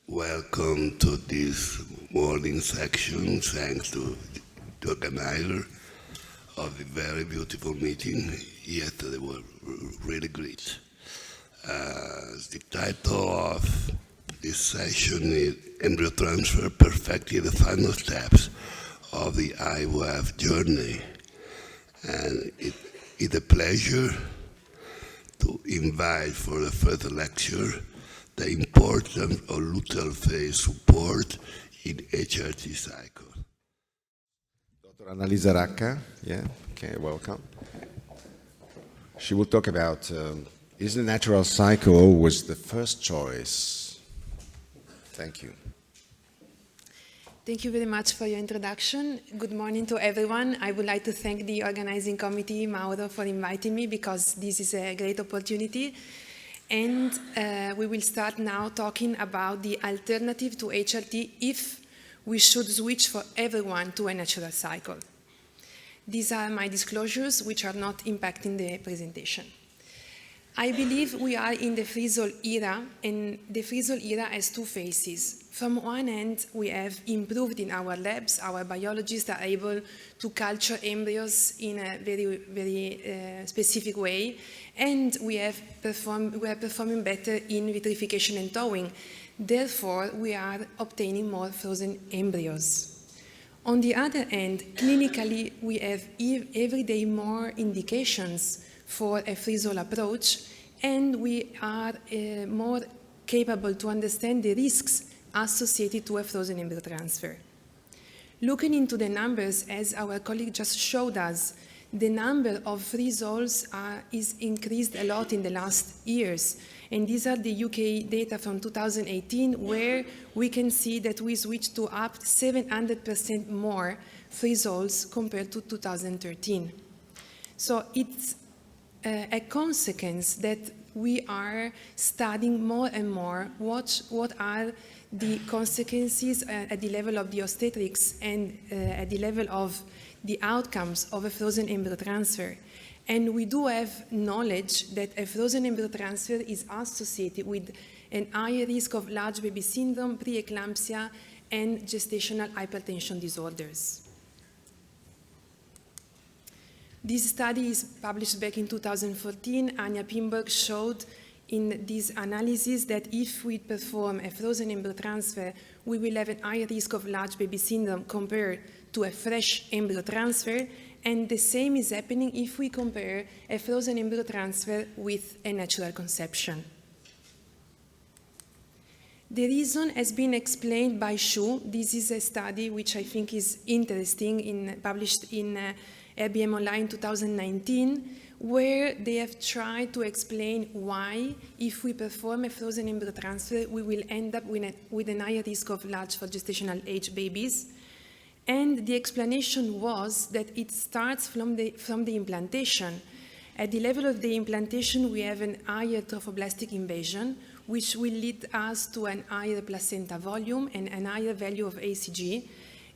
Welcome to this morning section, thanks to the organizer of the very beautiful meeting. Yesterday was really great. The title of this session is Embryo Transfer, Perfecting the Final Steps of the IVF Journey. And it's a pleasure to invite for the first lecture the importance of luteal phase support in HRT cycle. Dr. Annalisa Racca, okay, welcome. She will talk about, is the natural cycle always the first choice? Thank you. Thank you very much for your introduction. Good morning to everyone. I would like to thank the organizing committee, Mauro, for inviting me because this is a great opportunity. And we will start now talking about the alternative to HRT if we should switch for everyone to a natural cycle. These are my disclosures, which are not impacting the presentation. I believe we are in the freeze-all era, and the freeze-all era has two phases. From one end, we have improved in our labs. Our biologists are able to culture embryos in a very specific way, and we are performing better in vitrification and thawing. Therefore, we are obtaining more frozen embryos. On the other hand, clinically, we have every day more indications for a freeze-all approach, and we are more capable to understand the risks associated to a frozen embryo transfer. Looking into the numbers, as our colleague just showed us, the number of freeze-alls is increased a lot in the last years. And these are the UK data from 2018, where we can see that we switched to up 700% more freeze-alls compared to 2013. So it's a consequence that we are studying more and more what are the consequences at the level of the obstetrics and at the level of the outcomes of a frozen embryo transfer. And we do have knowledge that a frozen embryo transfer is associated with an higher risk of large baby syndrome, preeclampsia, and gestational hypertension disorders. This study is published back in 2014. Anja Pimberg showed in this analysis that if we perform a frozen embryo transfer, we will have a higher risk of large baby syndrome compared to a fresh embryo transfer, and the same is happening if we compare a frozen embryo transfer with a natural conception. The reason has been explained by Xu. This is a study which I think is interesting, published in RBM Online 2019, where they have tried to explain why, if we perform a frozen embryo transfer, we will end up with a higher risk of large for gestational age babies. And the explanation was that it starts from the implantation. At the level of the implantation, we have an higher trophoblastic invasion, which will lead us to an higher placenta volume and an higher value of ACG,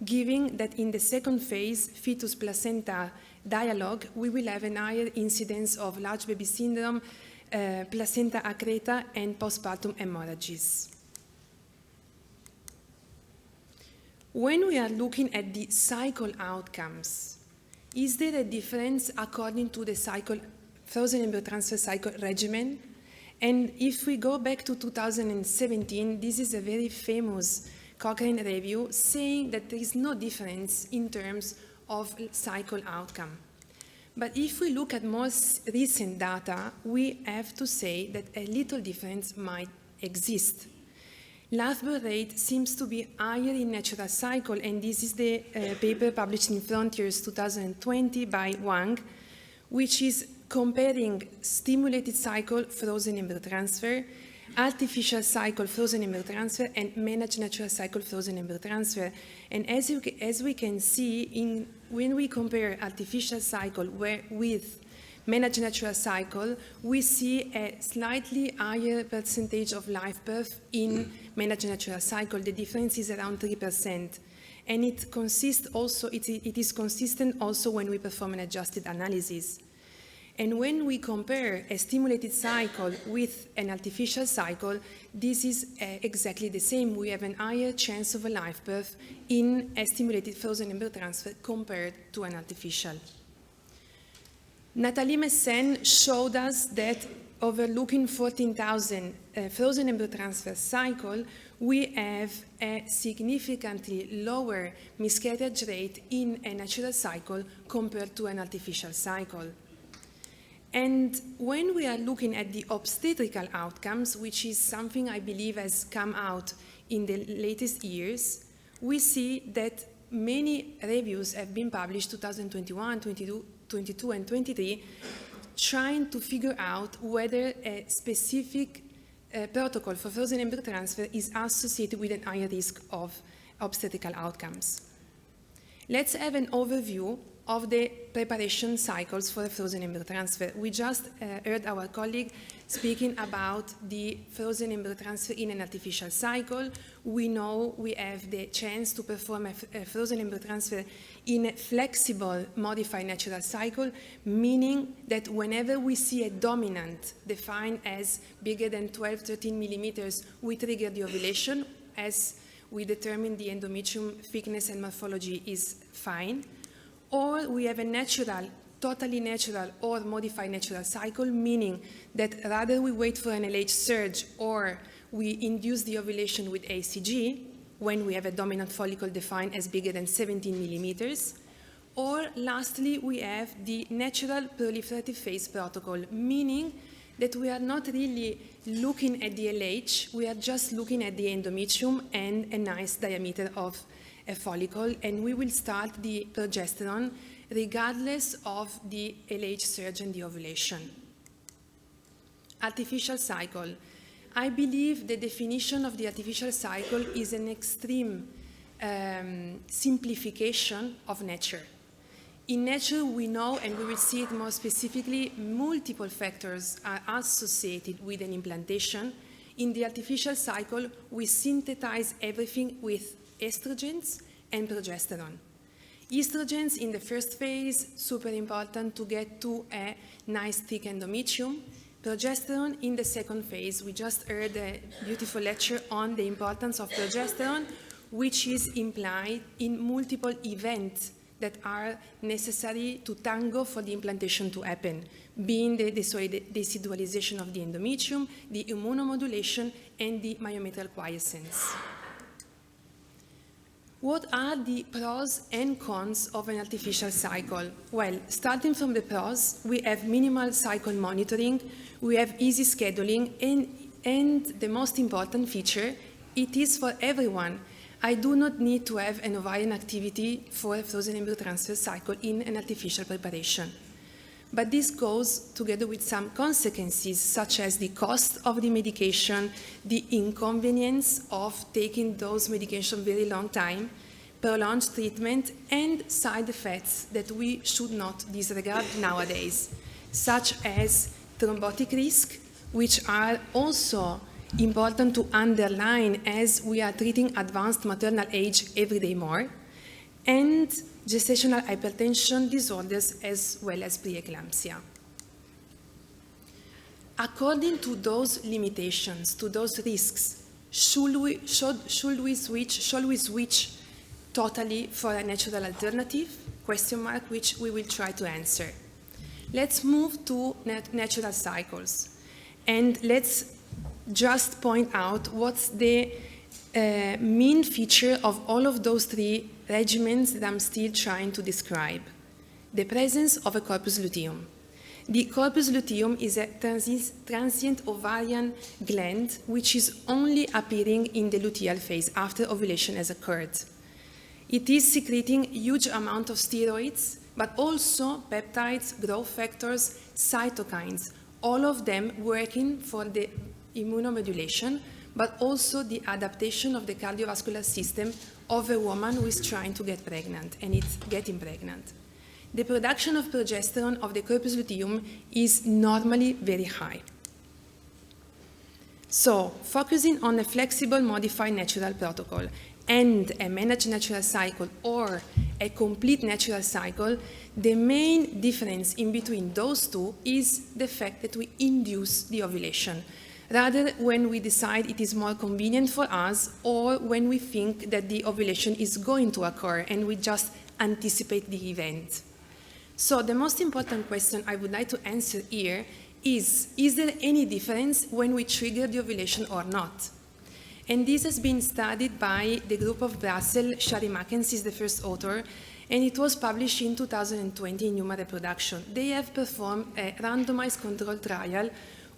giving that in the second phase, fetus-placenta dialogue, we will have a higher incidence of large baby syndrome, placenta accreta, and postpartum hemorrhages. When we are looking at the cycle outcomes, is there a difference according to the frozen embryo transfer cycle regimen? And if we go back to 2017, this is a very famous Cochrane review saying that there is no difference in terms of cycle outcome. But if we look at more recent data, we have to say that a little difference might exist. Live birth rate seems to be higher in natural cycle, and this is the paper published in Frontiers 2020 by Wang, which is comparing stimulated cycle frozen embryo transfer, artificial cycle frozen embryo transfer, and managed natural cycle frozen embryo transfer. And as we can see, when we compare artificial cycle with managed natural cycle, we see a slightly higher percentage of live birth in managed natural cycle. The difference is around 3%. And it is consistent also when we perform an adjusted analysis. And when we compare a stimulated cycle with an artificial cycle, this is exactly the same. We have an higher chance of a live birth in a stimulated frozen embryo transfer compared to an artificial. Nathalie Messen showed us that overlooking 14,000 frozen embryo transfer cycle, we have a significantly lower miscarriage rate in a natural cycle compared to an artificial cycle. And when we are looking at the obstetrical outcomes, which is something I believe has come out in the latest years, we see that many reviews have been published 2021, 22, and 23, trying to figure out whether a specific protocol for frozen embryo transfer is associated with a higher risk of obstetrical outcomes. Let's have an overview of the preparation cycles for a frozen embryo transfer. We just heard our colleague speaking about the frozen embryo transfer in an artificial cycle. We know we have the chance to perform a frozen embryo transfer in a flexible modified natural cycle, meaning that whenever we see a dominant defined as bigger than 12, 13 millimeters, we trigger the ovulation as we determine the endometrium thickness and morphology is fine. Or we have a natural, totally natural or modified natural cycle, meaning that rather we wait for an LH surge or we induce the ovulation with ACG when we have a dominant follicle defined as bigger than 17 millimeters. Or lastly, we have the natural proliferative phase protocol, meaning that we are not really looking at the LH, we are just looking at the endometrium and a nice diameter of a follicle, and we will start the progesterone regardless of the LH surge and the ovulation. Artificial cycle. I believe the definition of the artificial cycle is an extreme simplification of nature. In nature, we know, and we will see it more specifically, multiple factors are associated with an implantation. In the artificial cycle, we synthesize everything with estrogens and progesterone. Estrogens in the first phase, super important to get to a nice thick endometrium. Progesterone in the second phase. We just heard a beautiful lecture on the importance of progesterone, which is implied in multiple events that are necessary to tango for the implantation to happen, being the desidualization of the endometrium, the immunomodulation, and the myometrial quiescence. What are the pros and cons of an artificial cycle? Well, starting from the pros, we have minimal cycle monitoring, we have easy scheduling, and the most important feature, it is for everyone. I do not need to have an ovarian activity for a frozen embryo transfer cycle in an artificial preparation. But this goes together with some consequences, such as the cost of the medication, the inconvenience of taking those medications very long time, prolonged treatment, and side effects that we should not disregard nowadays, such as thrombotic risk, which are also important to underline as we are treating advanced maternal age every day more, and gestational hypertension disorders as well as preeclampsia. According to those limitations, to those risks, should we switch totally for a natural alternative? Question mark, which we will try to answer. Let's move to natural cycles, and let's just point out what's the main feature of all of those three regimens that I'm still trying to describe. The presence of a corpus luteum. The corpus luteum is a transient ovarian gland which is only appearing in the luteal phase after ovulation has occurred. It is secreting huge amount of steroids, but also peptides, growth factors, cytokines, all of them working for the immunomodulation, but also the adaptation of the cardiovascular system of a woman who is trying to get pregnant and it's getting pregnant. The production of progesterone of the corpus luteum is normally very high. So, focusing on a flexible modified natural protocol and a managed natural cycle or a complete natural cycle, the main difference in between those two is the fact that we induce the ovulation, rather when we decide it is more convenient for us or when we think that the ovulation is going to occur and we just anticipate the event. So the most important question I would like to answer here is there any difference when we trigger the ovulation or not? And this has been studied by the group of Brussels. Shari Mackenzie is the first author, and it was published in 2020 in Human Reproduction. They have performed a randomized controlled trial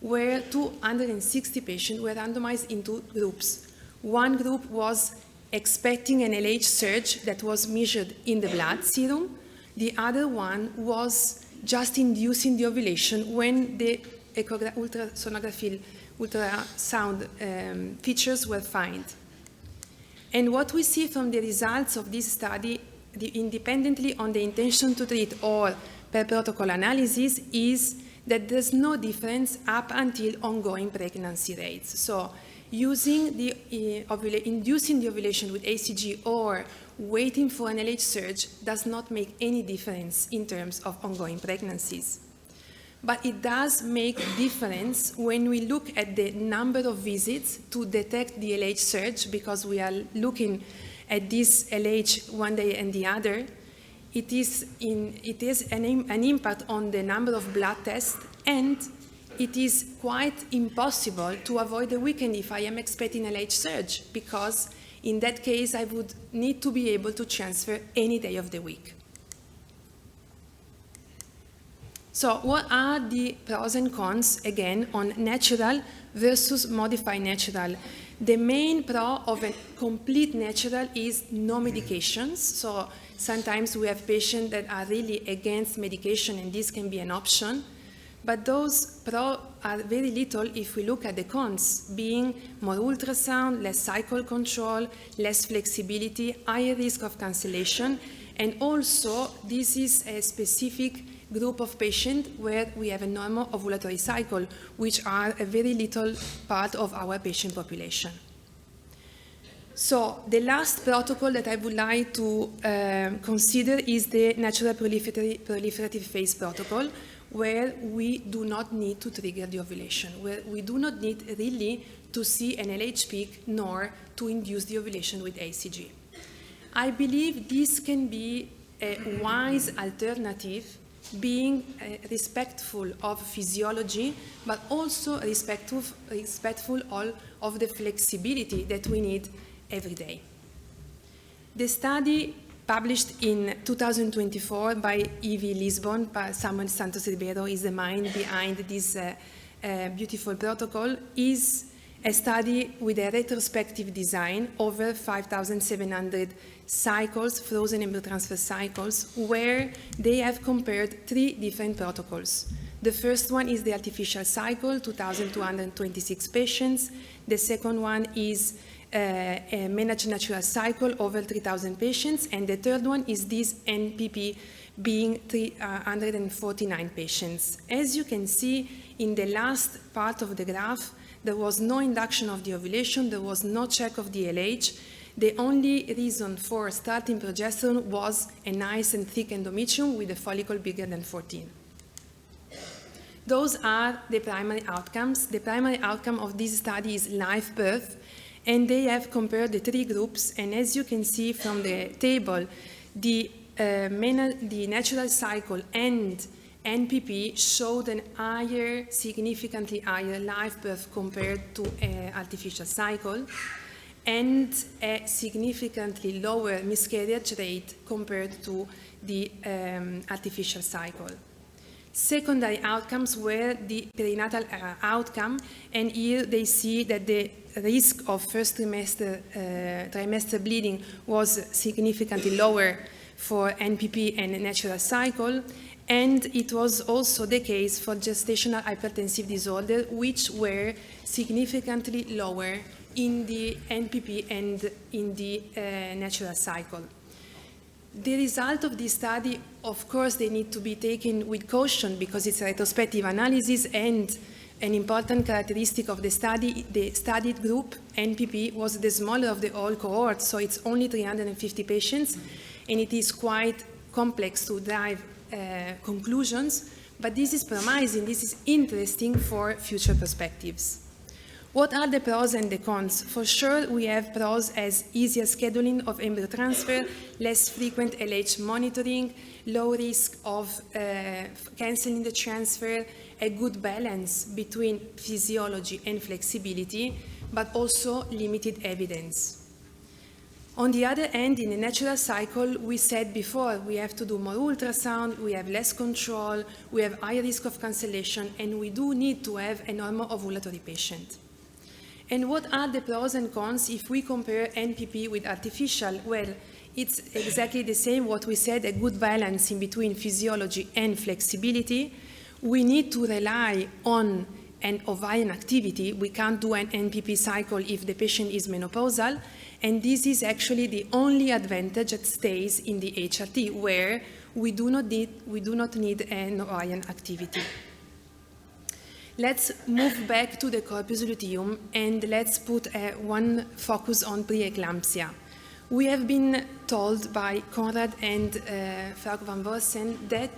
where 260 patients were randomized into groups. One group was expecting an LH surge that was measured in the blood serum. The other one was just inducing the ovulation when the ultrasound features were found. And what we see from the results of this study, independently on the intention to treat or per protocol analysis, is that there's no difference up until ongoing pregnancy rates. So using inducing the ovulation with ACG or waiting for an LH surge does not make any difference in terms of ongoing pregnancies. But it does make a difference when we look at the number of visits to detect the LH surge, because we are looking at this LH one day and the other. It is an impact on the number of blood tests, and it is quite impossible to avoid the weekend if I am expecting a LH surge, because in that case I would need to be able to transfer any day of the week. So what are the pros and cons, again, on natural versus modified natural? The main pro of a complete natural is no medications. So sometimes we have patients that are really against medication, and this can be an option. But those pros are very little if we look at the cons, being more ultrasound, less cycle control, less flexibility, higher risk of cancellation, and also this is a specific group of patients where we have a normal ovulatory cycle, which are a very little part of our patient population. So the last protocol that I would like to consider is the natural proliferative phase protocol, where we do not need to trigger the ovulation, where we do not need really to see an LH peak nor to induce the ovulation with ACG. I believe this can be a wise alternative, being respectful of physiology, but also respectful of the flexibility that we need every day. The study published in 2024 by EV Lisbon, by Samuel Santos Ribeiro is the mind behind this beautiful protocol, is a study with a retrospective design over 5,700 cycles, frozen embryo transfer cycles, where they have compared 3 different protocols. The first one is the artificial cycle, 2,226 patients. The second one is a managed natural cycle, over 3,000 patients. And the third one is this NPP, being 349 patients. As you can see in the last part of the graph, there was no induction of the ovulation, there was no check of the LH. The only reason for starting progesterone was a nice and thick endometrium with a follicle bigger than 14. Those are the primary outcomes. The primary outcome of this study is live birth, and they have compared the 3 groups, and as you can see from the table, the natural cycle and NPP showed an higher, significantly higher live birth compared to an artificial cycle, and a significantly lower miscarriage rate compared to the artificial cycle. Secondary outcomes were the perinatal outcome, and here they see that the risk of first trimester bleeding was significantly lower for NPP and natural cycle, and it was also the case for gestational hypertensive disorder, which were significantly lower in the NPP and in the natural cycle. The result of this study, of course, they need to be taken with caution because it's a retrospective analysis, and an important characteristic of the study, the studied group, NPP, was the smaller of the all cohorts, so it's only 350 patients, and it is quite complex to drive conclusions, but this is promising, this is interesting for future perspectives. What are the pros and the cons? For sure, we have pros as easier scheduling of embryo transfer, less frequent LH monitoring, low risk of canceling the transfer, a good balance between physiology and flexibility, but also limited evidence. On the other hand, in the natural cycle, we said before, we have to do more ultrasound, we have less control, we have higher risk of cancellation, and we do need to have a normal ovulatory patient. And what are the pros and cons if we compare NPP with artificial? Well, it's exactly the same what we said, a good balance in between physiology and flexibility. We need to rely on an ovarian activity. We can't do an NPP cycle if the patient is menopausal, and this is actually the only advantage that stays in the HRT, where we do not need an ovarian activity. Let's move back to the corpus luteum and let's put one focus on preeclampsia. We have been told by Conrad and Frau van Vorsen that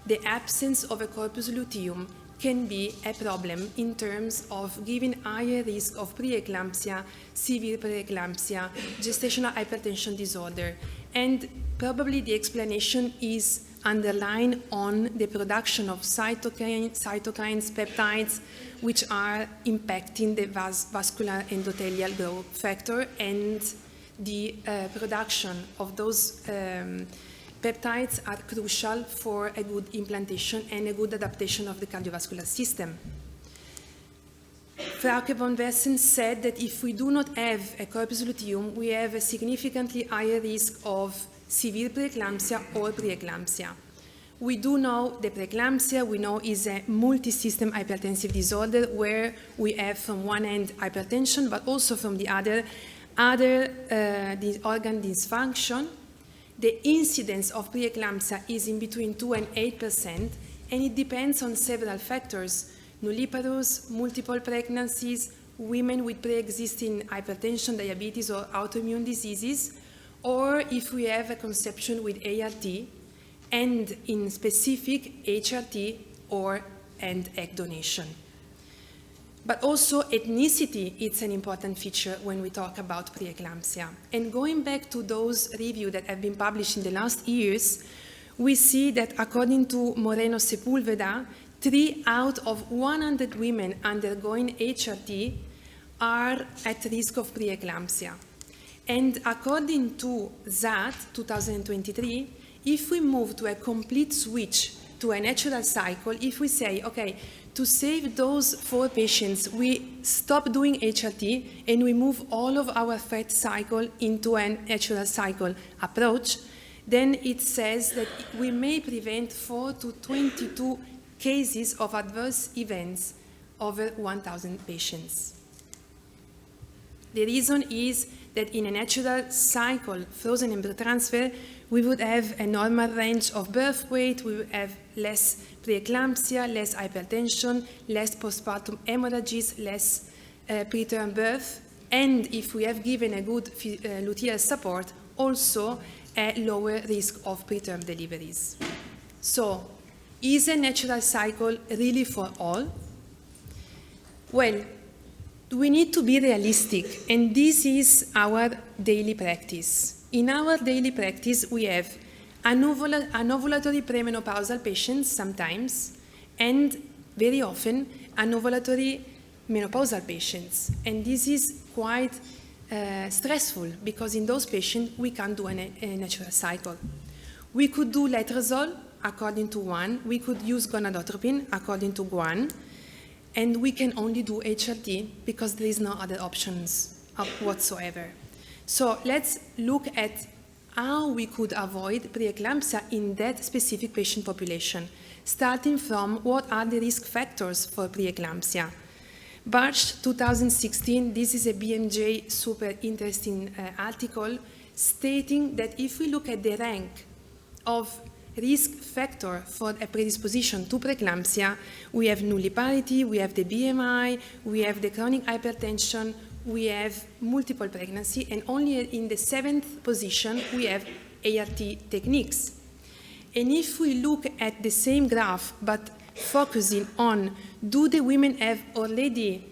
the absence of a corpus luteum can be a problem in terms of giving higher risk of preeclampsia, severe preeclampsia, gestational hypertension disorder. And probably the explanation is underlined on the production of cytokines, peptides, which are impacting the vascular endothelial growth factor, and the production of those peptides are crucial for a good implantation and a good adaptation of the cardiovascular system. Frauke von Versen said that if we do not have a corpus luteum, we have a significantly higher risk of severe preeclampsia or preeclampsia. We do know the preeclampsia, we know, is a multi-system hypertensive disorder where we have from one end hypertension, but also from the other the organ dysfunction. The incidence of preeclampsia is in between 2 and 8%, and it depends on several factors: nulliparous, multiple pregnancies, women with pre-existing hypertension, diabetes, or autoimmune diseases, or if we have a conception with ART, and in specific HRT and egg donation. But also ethnicity, it's an important feature when we talk about preeclampsia. And going back to those reviews that have been published in the last years, we see that according to Moreno Sepulveda, 3 out of 100 women undergoing HRT are at risk of preeclampsia. And according to ZAT 2023, if we move to a complete switch to a natural cycle, if we say, okay, to save those 4 patients, we stop doing HRT and we move all of our FET cycle into a natural cycle approach, then it says that we may prevent 4 to 22 cases of adverse events over 1,000 patients. The reason is that in a natural cycle, frozen embryo transfer, we would have a normal range of birth weight, we would have less preeclampsia, less hypertension, less postpartum hemorrhages, less preterm birth, and if we have given a good luteal support, also a lower risk of preterm deliveries. So, is a natural cycle really for all? Well, we need to be realistic, and this is our daily practice. In our daily practice, we have anovulatory premenopausal patients sometimes, and very often anovulatory menopausal patients. And this is quite stressful, because in those patients, we can't do a natural cycle. We could do letrozole according to one, we could use gonadotropin according to one, and we can only do HRT because there is no other options whatsoever. So let's look at how we could avoid preeclampsia in that specific patient population, starting from what are the risk factors for preeclampsia. Barch 2016, this is a BMJ super interesting article stating that if we look at the rank of risk factor for a predisposition to preeclampsia, we have nulliparity, we have the BMI, we have the chronic hypertension, we have multiple pregnancy, and only in the 7th position we have ART techniques. And if we look at the same graph, but focusing on, do the women have already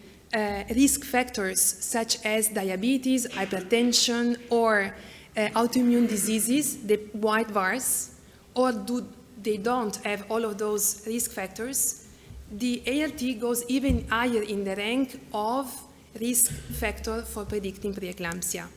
risk factors such as diabetes, hypertension, or autoimmune diseases, the white bars, or do they don't have all of those risk factors, the ART goes even higher in the rank of risk factor for predicting preeclampsia.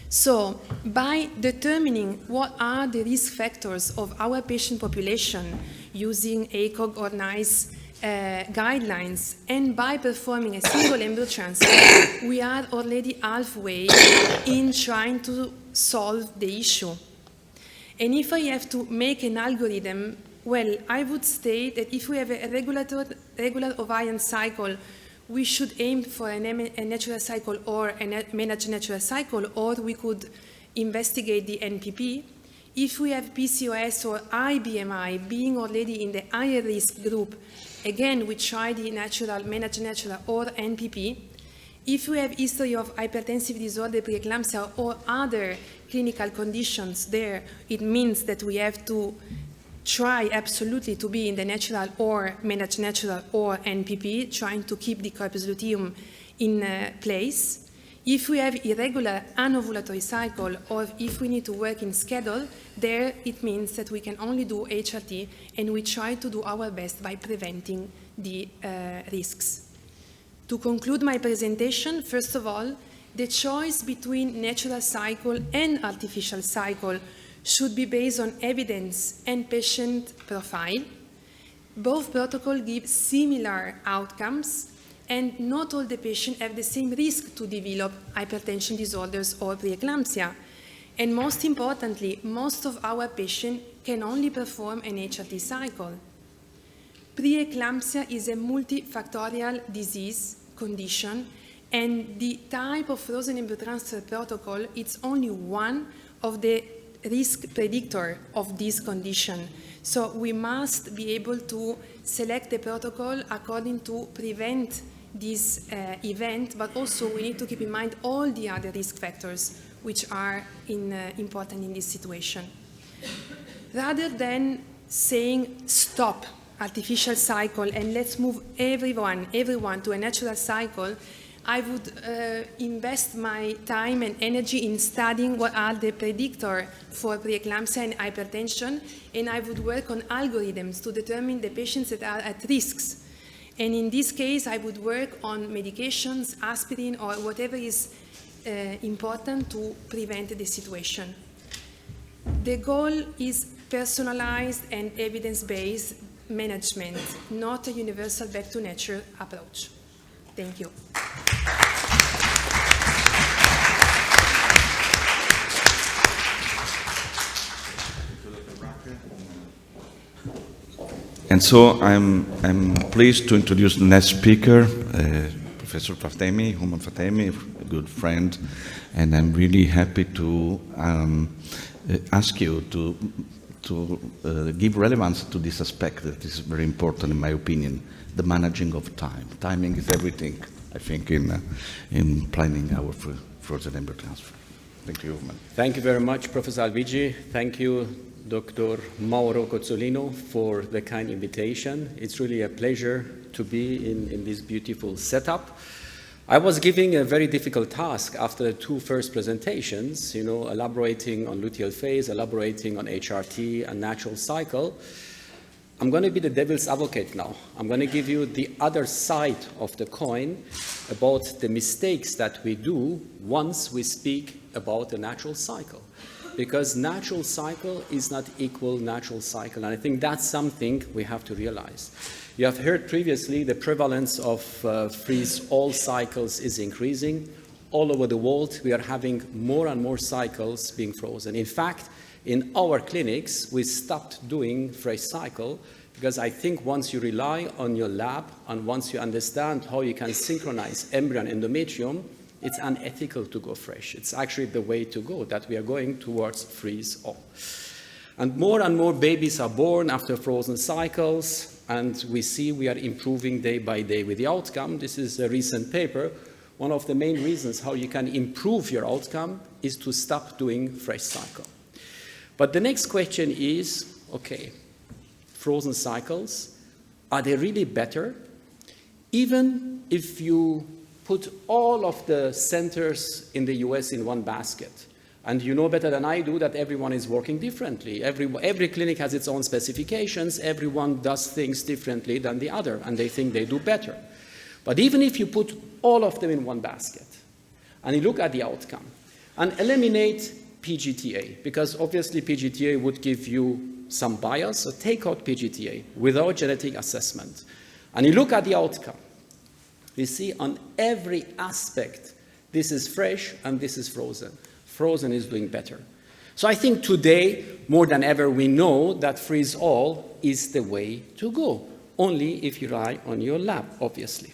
So, by determining what are the risk factors of our patient population using ACOG or NICE guidelines, and by performing a single embryo transfer, we are already halfway in trying to solve the issue. And if I have to make an algorithm, well, I would state that if we have a regular ovarian cycle, we should aim for a natural cycle or a managed natural cycle, or we could investigate the NPP. If we have PCOS or IBMI being already in the higher risk group, again, we try the natural, managed natural, or NPP. If we have history of hypertensive disorder, preeclampsia, or other clinical conditions there, it means that we have to try absolutely to be in the natural or managed natural or NPP, trying to keep the corpus luteum in place. If we have irregular anovulatory cycle, or if we need to work in schedule, there it means that we can only do HRT, and we try to do our best by preventing the risks. To conclude my presentation, first of all, the choice between natural cycle and artificial cycle should be based on evidence and patient profile. Both protocols give similar outcomes, and not all the patients have the same risk to develop hypertension disorders or preeclampsia. And most importantly, most of our patients can only perform an HRT cycle. Preeclampsia is a multifactorial disease condition, and the type of frozen embryo transfer protocol is only one of the risk predictor of this condition. So we must be able to select the protocol according to prevent this event, but also we need to keep in mind all the other risk factors which are important in this situation. Rather than saying stop artificial cycle and let's move everyone to a natural cycle, I would invest my time and energy in studying what are the predictors for preeclampsia and hypertension, and I would work on algorithms to determine the patients that are at risks. And in this case, I would work on medications, aspirin, or whatever is important to prevent the situation. The goal is personalized and evidence-based management, not a universal back-to-nature approach. Thank you. And so I'm pleased to introduce the next speaker, Professor Fatemi, a good friend, and I'm really happy to ask you to give relevance to this aspect that is very important in my opinion, the managing of time. Timing is everything, I think, in planning our frozen embryo transfer. Thank you, man. Thank you very much, Professor Alviggi. Thank you, Dr. Mauro Cozzolino, for the kind invitation. It's really a pleasure to be in this beautiful setup. I was given a very difficult task after the two first presentations, elaborating on luteal phase, elaborating on HRT and natural cycle. I'm going to be the devil's advocate now. I'm going to give you the other side of the coin about the mistakes that we do once we speak about the natural cycle. Because natural cycle is not equal natural cycle, and I think that's something we have to realize. You have heard previously the prevalence of freeze-all cycles is increasing. All over the world, we are having more and more cycles being frozen. In fact, in our clinics, we stopped doing freeze cycle because I think once you rely on your lab and once you understand how you can synchronize embryo and endometrium, it's unethical to go fresh. It's actually the way to go, that we are going towards freeze-all. And more babies are born after frozen cycles, and we see we are improving day by day with the outcome. This is a recent paper. One of the main reasons how you can improve your outcome is to stop doing fresh cycle. But the next question is, okay, frozen cycles, are they really better? Even if you put all of the centers in the US in one basket, and you know better than I do that everyone is working differently. Every clinic has its own specifications. Everyone does things differently than the other, and they think they do better. But even if you put all of them in one basket, and you look at the outcome, and eliminate PGTA, because obviously PGTA would give you some bias, so take out PGTA without genetic assessment, and you look at the outcome, you see on every aspect, this is fresh and this is frozen. Frozen is doing better. So I think today, more than ever, we know that freeze-all is the way to go, only if you rely on your lab, obviously.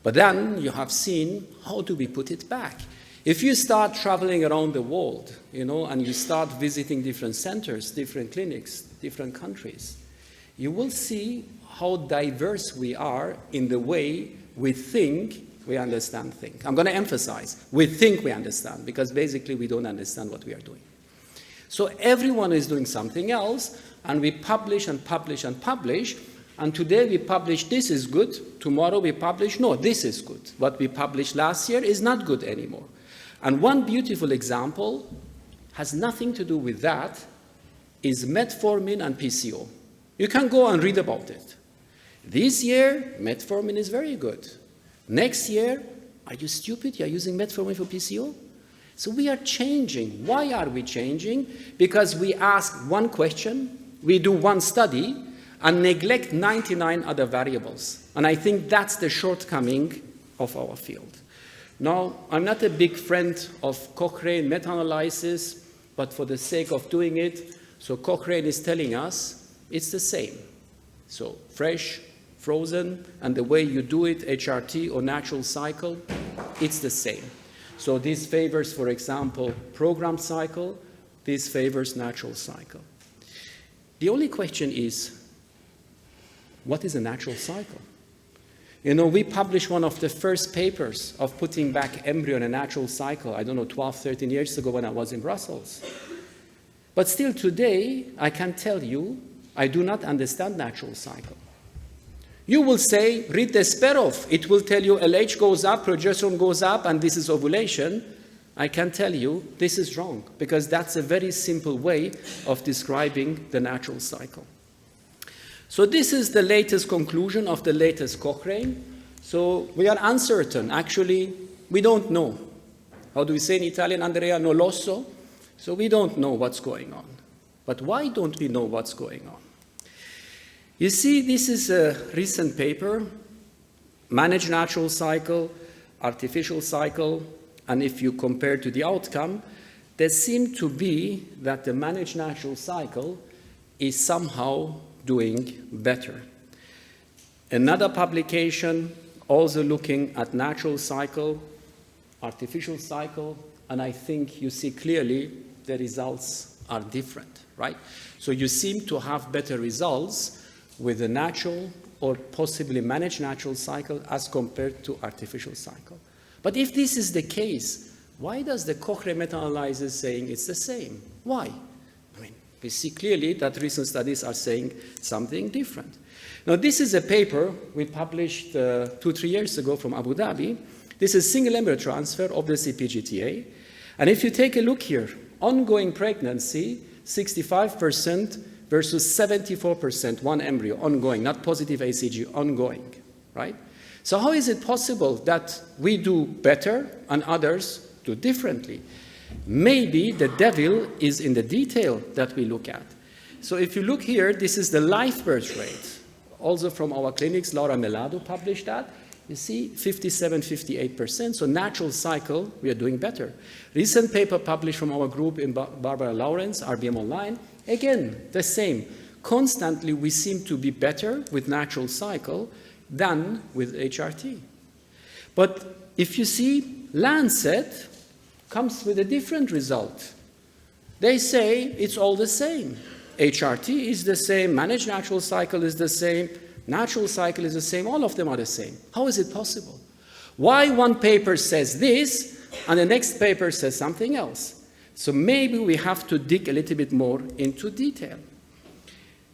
But then you have seen, how do we put it back? If you start traveling around the world, and you start visiting different centers, different clinics, different countries, you will see how diverse we are in the way we think we understand things. I'm going to emphasize, we think we understand, because basically we don't understand what we are doing. So everyone is doing something else, and we publish and publish and publish, and today we publish this is good, tomorrow we publish, no, this is good. What we published last year is not good anymore. And one beautiful example has nothing to do with that, is metformin and PCO. You can go and read about it. This year, metformin is very good. Next year, are you stupid? You're using metformin for PCO? So we are changing. Why are we changing? Because we ask one question, we do one study, and neglect 99 other variables. And I think that's the shortcoming of our field. Now, I'm not a big friend of Cochrane meta-analysis, but for the sake of doing it, so Cochrane is telling us it's the same. So fresh, frozen, and the way you do it, HRT or natural cycle, it's the same. So this favors, for example, programmed cycle. This favors natural cycle. The only question is, what is a natural cycle? We published one of the first papers of putting back embryo in a natural cycle, 12, 13 years ago when I was in Brussels. But still today, I can tell you, I do not understand natural cycle. You will say, read the Sperov. It will tell you LH goes up, progesterone goes up, and this is ovulation. I can tell you this is wrong, because that's a very simple way of describing the natural cycle. So this is the latest conclusion of the latest Cochrane. So we are uncertain. Actually, we don't know. How do we say in Italian, Andrea? Non lo so. So we don't know what's going on. But why don't we know what's going on? You see, this is a recent paper, managed natural cycle, artificial cycle, and if you compare to the outcome, there seems to be that the managed natural cycle is somehow doing better. Another publication also looking at natural cycle, artificial cycle, and I think you see clearly the results are different, right? So you seem to have better results with the natural or possibly managed natural cycle as compared to artificial cycle. But if this is the case, why does the Cochrane meta-analysis saying it's the same? Why? We see clearly that recent studies are saying something different. Now, this is a paper we published 2-3 years ago from Abu Dhabi. This is single embryo transfer, obviously PGTA. And if you take a look here, ongoing pregnancy, 65% versus 74%, one embryo, ongoing, not positive ACG, ongoing, right? So how is it possible that we do better and others do differently? Maybe the devil is in the detail that we look at. So if you look here, this is the live birth rate. Also from our clinics, Laura Melado published that. You see 57, 58%. So natural cycle, we are doing better. Recent paper published from our group in Barbara Lawrence, RBM Online. Again, the same. Constantly, we seem to be better with natural cycle than with HRT. But if you see, Lancet comes with a different result. They say it's all the same. HRT is the same, managed natural cycle is the same, natural cycle is the same, all of them are the same. How is it possible? Why one paper says this and the next paper says something else? So maybe we have to dig a little bit more into detail.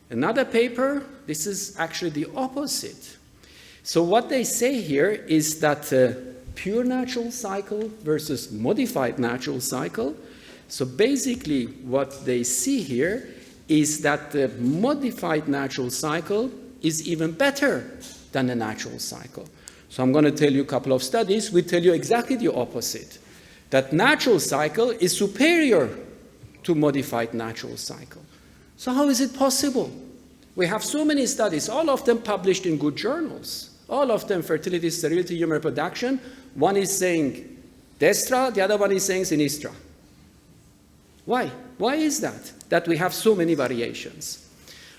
Another paper, this is actually the opposite. So what they say here is that pure natural cycle versus modified natural cycle. So basically what they see here is that the modified natural cycle is even better than the natural cycle. So I'm going to tell you a couple of studies which tell you exactly the opposite, that natural cycle is superior to modified natural cycle. So how is it possible? We have so many studies, all of them published in good journals, all of them fertility, sterility, human reproduction. One is saying destra, the other one is saying sinistra. Why? Why is that? That we have so many variations.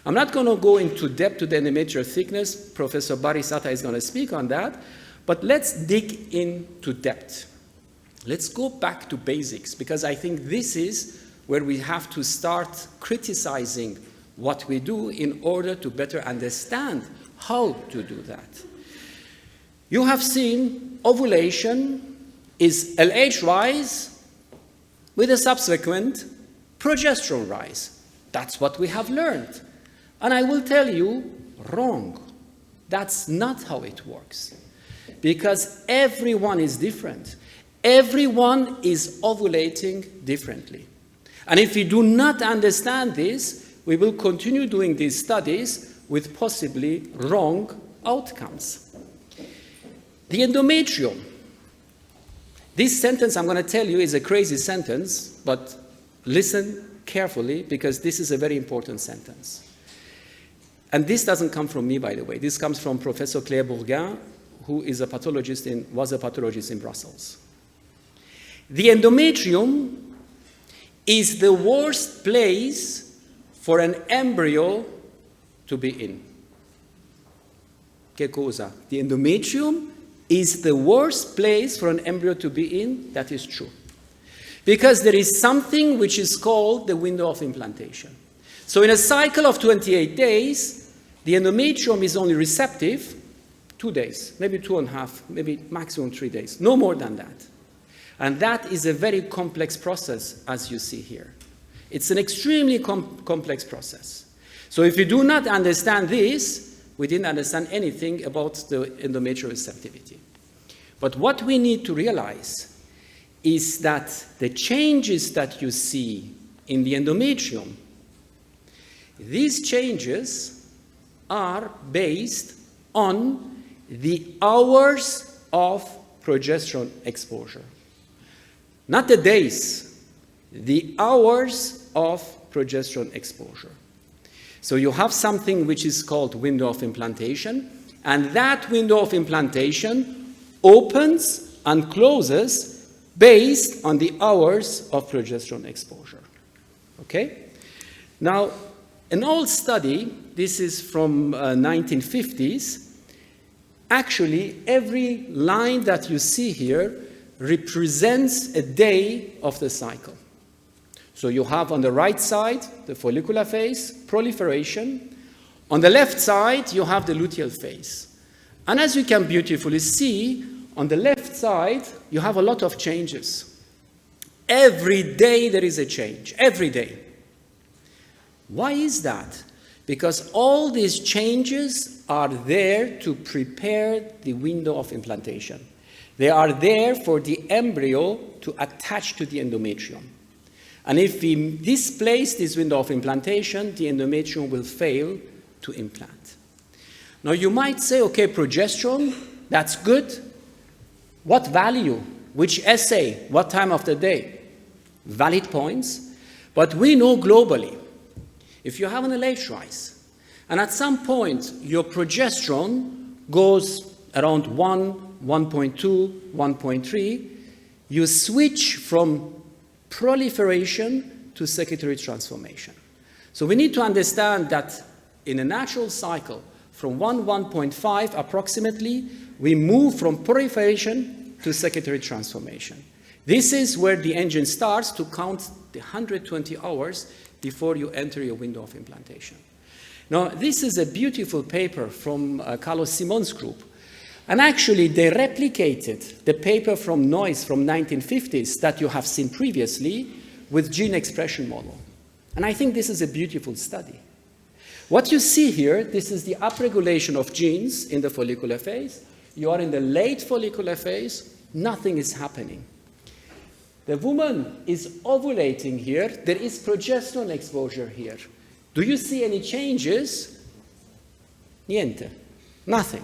I'm not going to go into depth to the endometrial thickness. Professor Baris Ata is going to speak on that. But let's dig into depth. Let's go back to basics, because I think this is where we have to start criticizing what we do in order to better understand how to do that. You have seen ovulation is LH rise with a subsequent progesterone rise. That's what we have learned. And I will tell you, wrong. That's not how it works. Because everyone is different. Everyone is ovulating differently. And if we do not understand this, we will continue doing these studies with possibly wrong outcomes. The endometrium. This sentence I'm going to tell you is a crazy sentence, but listen carefully, because this is a very important sentence. And this doesn't come from me, by the way. This comes from Professor Claire Bourgain, who is a pathologist was a pathologist in Brussels. The endometrium is the worst place for an embryo to be in. Che cosa? The endometrium is the worst place for an embryo to be in. That is true. Because there is something which is called the window of implantation. So in a cycle of 28 days, the endometrium is only receptive 2 days, maybe 2.5, maybe maximum 3 days, no more than that. And that is a very complex process, as you see here. It's an extremely complex process. So if you do not understand this, we didn't understand anything about the endometrial receptivity. But what we need to realize is that the changes that you see in the endometrium, these changes are based on the hours of progesterone exposure. Not the days, the hours of progesterone exposure. So you have something which is called window of implantation, and that window of implantation opens and closes based on the hours of progesterone exposure. Okay? Now, an old study, this is from 1950s, actually every line that you see here represents a day of the cycle. So you have on the right side the follicular phase, proliferation. On the left side, you have the luteal phase. And as you can beautifully see, on the left side, you have a lot of changes. Every day there is a change, every day. Why is that? Because all these changes are there to prepare the window of implantation. They are there for the embryo to attach to the endometrium. And if we displace this window of implantation, the endometrium will fail to implant. Now you might say, okay, progesterone, that's good. What value? Which assay? What time of the day? Valid points. But we know globally, if you have an LH rise, and at some point your progesterone goes around 1, 1.2, 1.3, you switch from proliferation to secretory transformation. So we need to understand that in a natural cycle, from 1.5 approximately, we move from proliferation to secretory transformation. This is where the engine starts to count the 120 hours before you enter your window of implantation. Now, this is a beautiful paper from Carlo Simon's group. And actually, they replicated the paper from Noyes from 1950s that you have seen previously with gene expression model. And I think this is a beautiful study. What you see here, this is the upregulation of genes in the follicular phase. You are in the late follicular phase, nothing is happening. The woman is ovulating here, there is progesterone exposure here. Do you see any changes? Niente, nothing.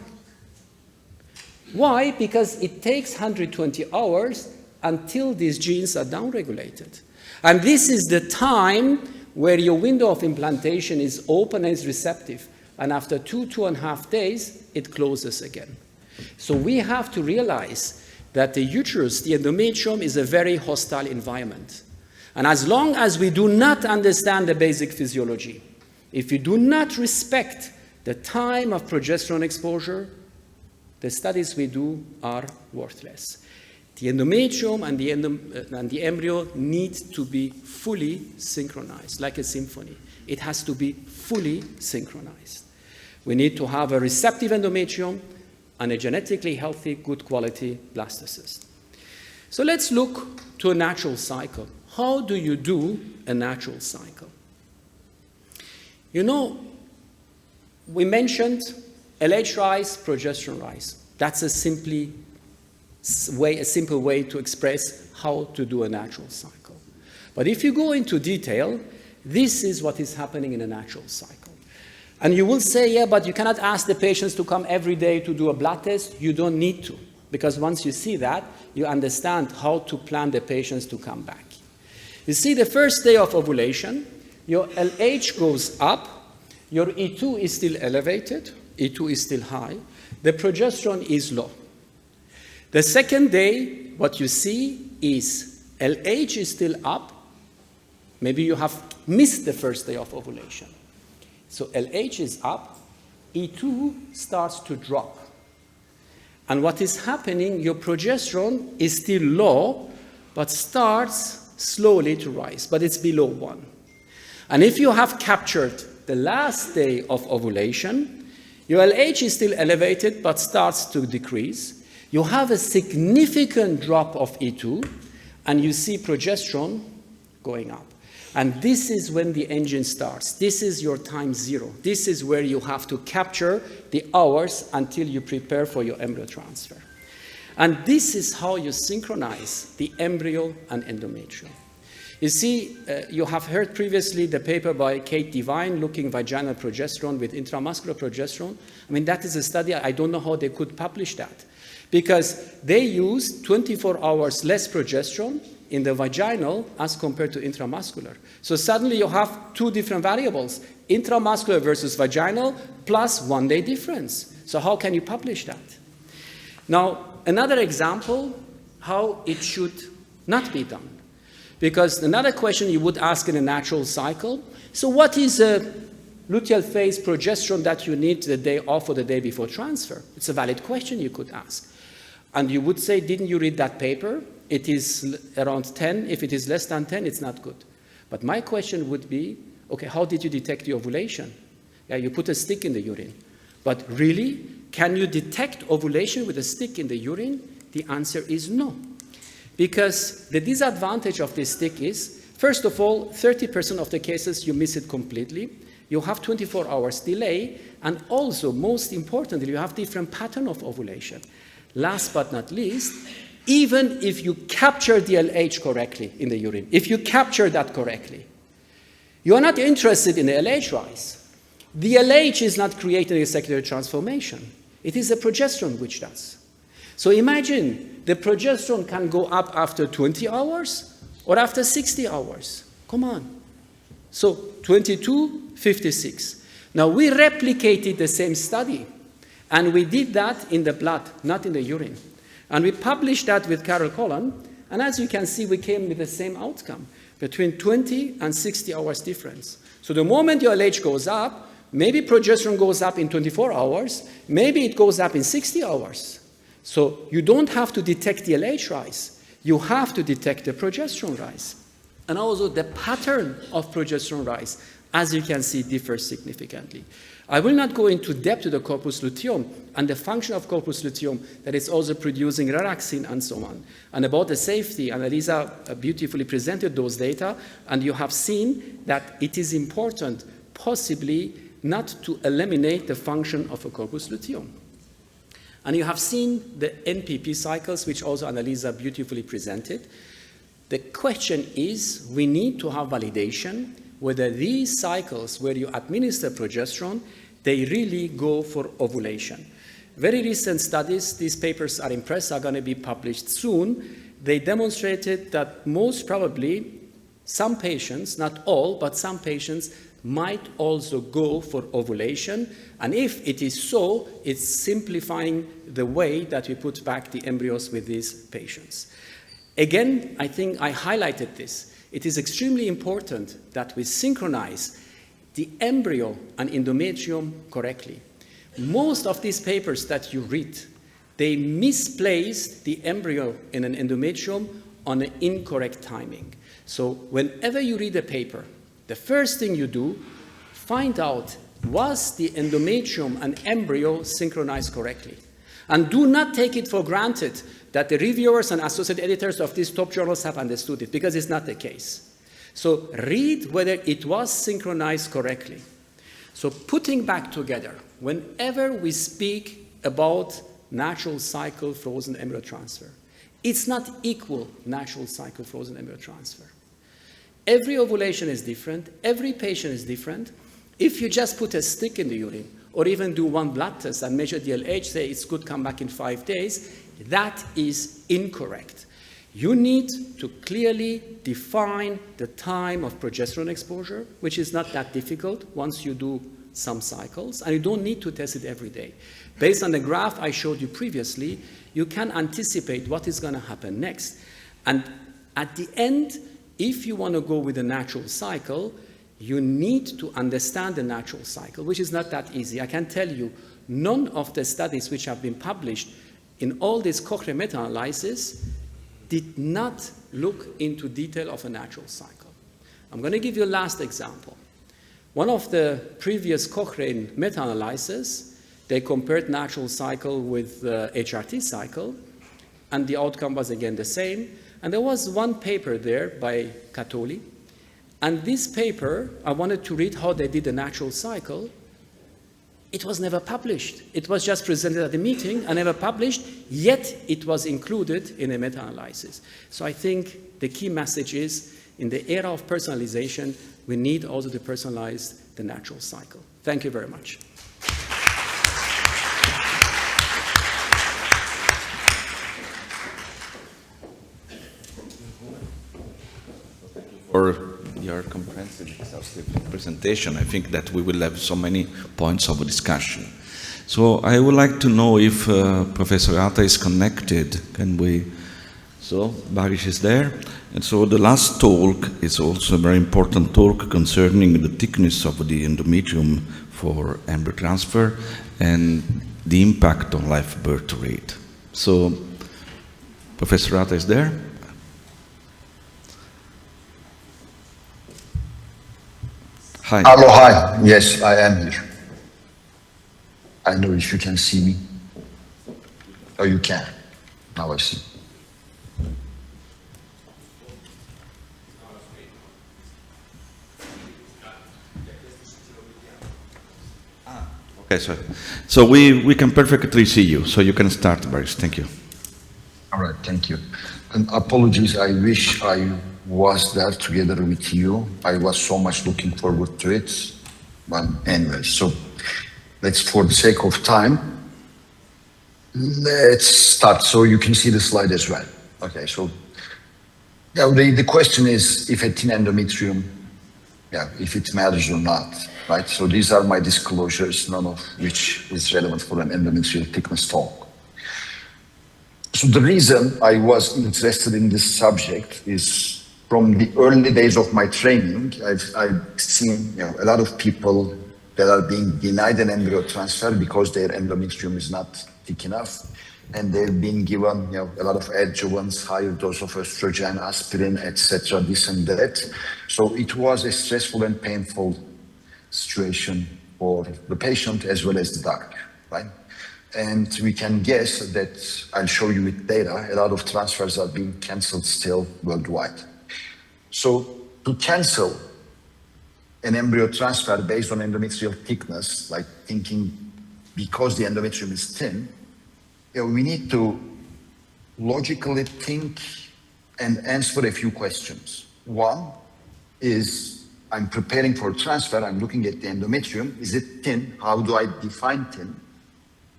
Why? Because it takes 120 hours until these genes are downregulated. And this is the time where your window of implantation is open and is receptive. And after 2.5 days, it closes again. So we have to realize that the uterus, the endometrium, is a very hostile environment. And as long as we do not understand the basic physiology, if we do not respect the time of progesterone exposure, the studies we do are worthless. The endometrium and the embryo need to be fully synchronized, like a symphony. It has to be fully synchronized. We need to have a receptive endometrium and a genetically healthy, good quality blastocyst. So let's look to a natural cycle. How do you do a natural cycle? You know, we mentioned LH rise, progesterone rise. That's a simple way to express how to do a natural cycle. But if you go into detail, this is what is happening in a natural cycle. And you will say, yeah, but you cannot ask the patients to come every day to do a blood test. You don't need to, because once you see that, you understand how to plan the patients to come back. You see, the first day of ovulation, your LH goes up, your E2 is still elevated, E2 is still high, the progesterone is low. The second day, what you see is LH is still up. Maybe you have missed the first day of ovulation. So LH is up, E2 starts to drop. And what is happening, your progesterone is still low, but starts slowly to rise, but it's below 1. And if you have captured the last day of ovulation, your LH is still elevated, but starts to decrease. You have a significant drop of E2, and you see progesterone going up. And this is when the engine starts. This is your time 0. This is where you have to capture the hours until you prepare for your embryo transfer. And this is how you synchronize the embryo and endometrium. You see, you have heard previously the paper by Kate Devine looking vaginal progesterone with intramuscular progesterone. I mean, that is a study. I don't know how they could publish that, because they use 24 hours less progesterone in the vaginal as compared to intramuscular. So suddenly you have 2 different variables, intramuscular versus vaginal, plus 1 day difference. So how can you publish that? Now, another example, how it should not be done. Because another question you would ask in a natural cycle, so what is a luteal phase progesterone that you need the day off or the day before transfer? It's a valid question you could ask. And you would say, didn't you read that paper? It is around 10. If it is less than 10, it's not good. But my question would be, okay, how did you detect the ovulation? Yeah, you put a stick in the urine. But really, can you detect ovulation with a stick in the urine? The answer is no. Because the disadvantage of this stick is, first of all, 30% of the cases you miss it completely. You have 24 hours delay. And also, most importantly, you have different pattern of ovulation. Last but not least, even if you capture the LH correctly in the urine, if you capture that correctly, you are not interested in the LH rise. The LH is not creating a secondary transformation. It is the progesterone which does. So imagine the progesterone can go up after 20 hours or after 60 hours. Come on. So 22, 56. Now we replicated the same study, and we did that in the blood, not in the urine. And we published that with Carol Colon, and as you can see, we came with the same outcome, between 20 and 60 hours difference. So the moment your LH goes up, maybe progesterone goes up in 24 hours, maybe it goes up in 60 hours. So you don't have to detect the LH rise. you have to detect the progesterone rise. And also the pattern of progesterone rise, as you can see, differs significantly. I will not go into depth to the corpus luteum and the function of corpus luteum that is also producing relaxin and so on. And about the safety, Annalisa beautifully presented those data, and you have seen that it is important, possibly, not to eliminate the function of a corpus luteum. And you have seen the NPP cycles, which also Annalisa beautifully presented. The question is, we need to have validation whether these cycles where you administer progesterone, they really go for ovulation. Very recent studies, these papers are in press, are going to be published soon. They demonstrated that most probably some patients, not all, but some patients might also go for ovulation. And if it is so, it's simplifying the way that we put back the embryos with these patients. Again, I think I highlighted this. It is extremely important that we synchronize the embryo and endometrium correctly. Most of these papers that you read, they misplaced the embryo in an endometrium on an incorrect timing. So whenever you read a paper, the first thing you do, find out, was the endometrium and embryo synchronized correctly? And do not take it for granted that the reviewers and associate editors of these top journals have understood it, because it's not the case. So read whether it was synchronized correctly. So putting back together, whenever we speak about natural cycle frozen embryo transfer, it's not equal natural cycle frozen embryo transfer. Every ovulation is different, every patient is different. If you just put a stick in the urine, or even do one blood test and measure DLH, say it's good, come back in 5 days, that is incorrect. You need to clearly define the time of progesterone exposure, which is not that difficult once you do some cycles, and you don't need to test it every day. Based on the graph I showed you previously, you can anticipate what is going to happen next. And at the end, if you want to go with a natural cycle, you need to understand the natural cycle, which is not that easy. I can tell you, none of the studies which have been published in all this Cochrane meta-analysis did not look into detail of a natural cycle. I'm going to give you a last example. One of the previous Cochrane meta-analysis, they compared natural cycle with HRT cycle, and the outcome was again the same. And there was one paper there by Catoli, and this paper, I wanted to read how they did the natural cycle. It was never published. It was just presented at the meeting and never published, yet it was included in a meta-analysis. So I think the key message is, in the era of personalization, we need also to personalize the natural cycle. Thank you very much. For your comprehensive, exhaustive presentation. I think that we will have so many points of discussion. So I would like to know if Professor Ata is connected. Can we? So Baris is there. And so the last talk is also a very important talk concerning the thickness of the endometrium for embryo transfer and the impact on live birth rate. So Professor Ata is there. Hi. Carlo, hi. Yes, I am here. I don't know if you can see me. Oh, you can. Now I see. Okay, so we can perfectly see you, so you can start, Baris. Thank you. All right, thank you. And apologies, I wish I was there together with you. I was so much looking forward to it. But anyway, so let's, for the sake of time, let's start. So you can see the slide as well. Okay, so yeah, the question is if a thin endometrium, if it matters or not, right? So these are my disclosures, none of which is relevant for an endometrial thickness talk. So the reason I was interested in this subject is from the early days of my training, I've seen a lot of people that are being denied an embryo transfer because their endometrium is not thick enough. and they've been given a lot of adjuvants, higher dose of estrogen, aspirin, etc., this and that. So it was a stressful and painful situation for the patient as well as the doctor, right? And we can guess that, I'll show you with data, a lot of transfers are being canceled still worldwide. So to cancel an embryo transfer based on endometrial thickness, like thinking because the endometrium is thin, we need to logically think and answer a few questions. One is, I'm preparing for transfer, I'm looking at the endometrium, is it thin? How do I define thin?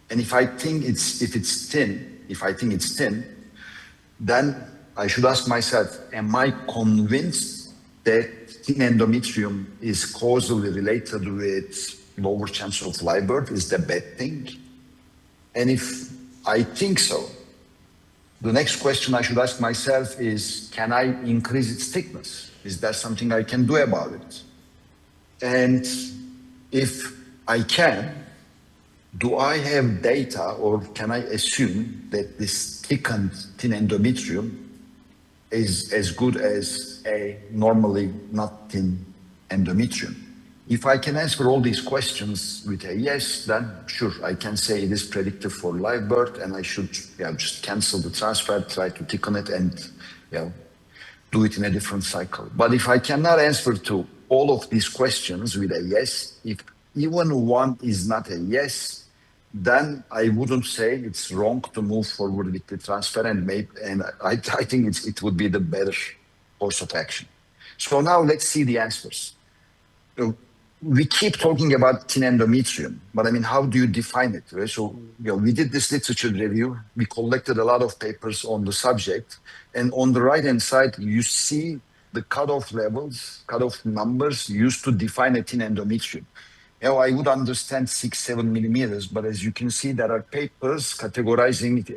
And if I think it's thin, then I should ask myself, am I convinced that thin endometrium is causally related with lower chance of live birth? Is that a bad thing? And if I think so, the next question I should ask myself is, can I increase its thickness? Is there something I can do about it? And if I can, do I have data, or can I assume that this thickened thin endometrium is as good as a normally not thin endometrium? If I can answer all these questions with a yes, then sure, I can say it is predictive for live birth, and I should just cancel the transfer, try to thicken it, and do it in a different cycle. But if I cannot answer to all of these questions with a yes, if even one is not a yes, then I wouldn't say it's wrong to move forward with the transfer, and I think it would be the better course of action. So now let's see the answers. We keep talking about thin endometrium, but I mean, how do you define it? Right? So we did this literature review. We collected a lot of papers on the subject, and on the right-hand side, you see the cutoff levels, cutoff numbers used to define a thin endometrium. I would understand 6-7 millimeters, but as you can see, there are papers categorizing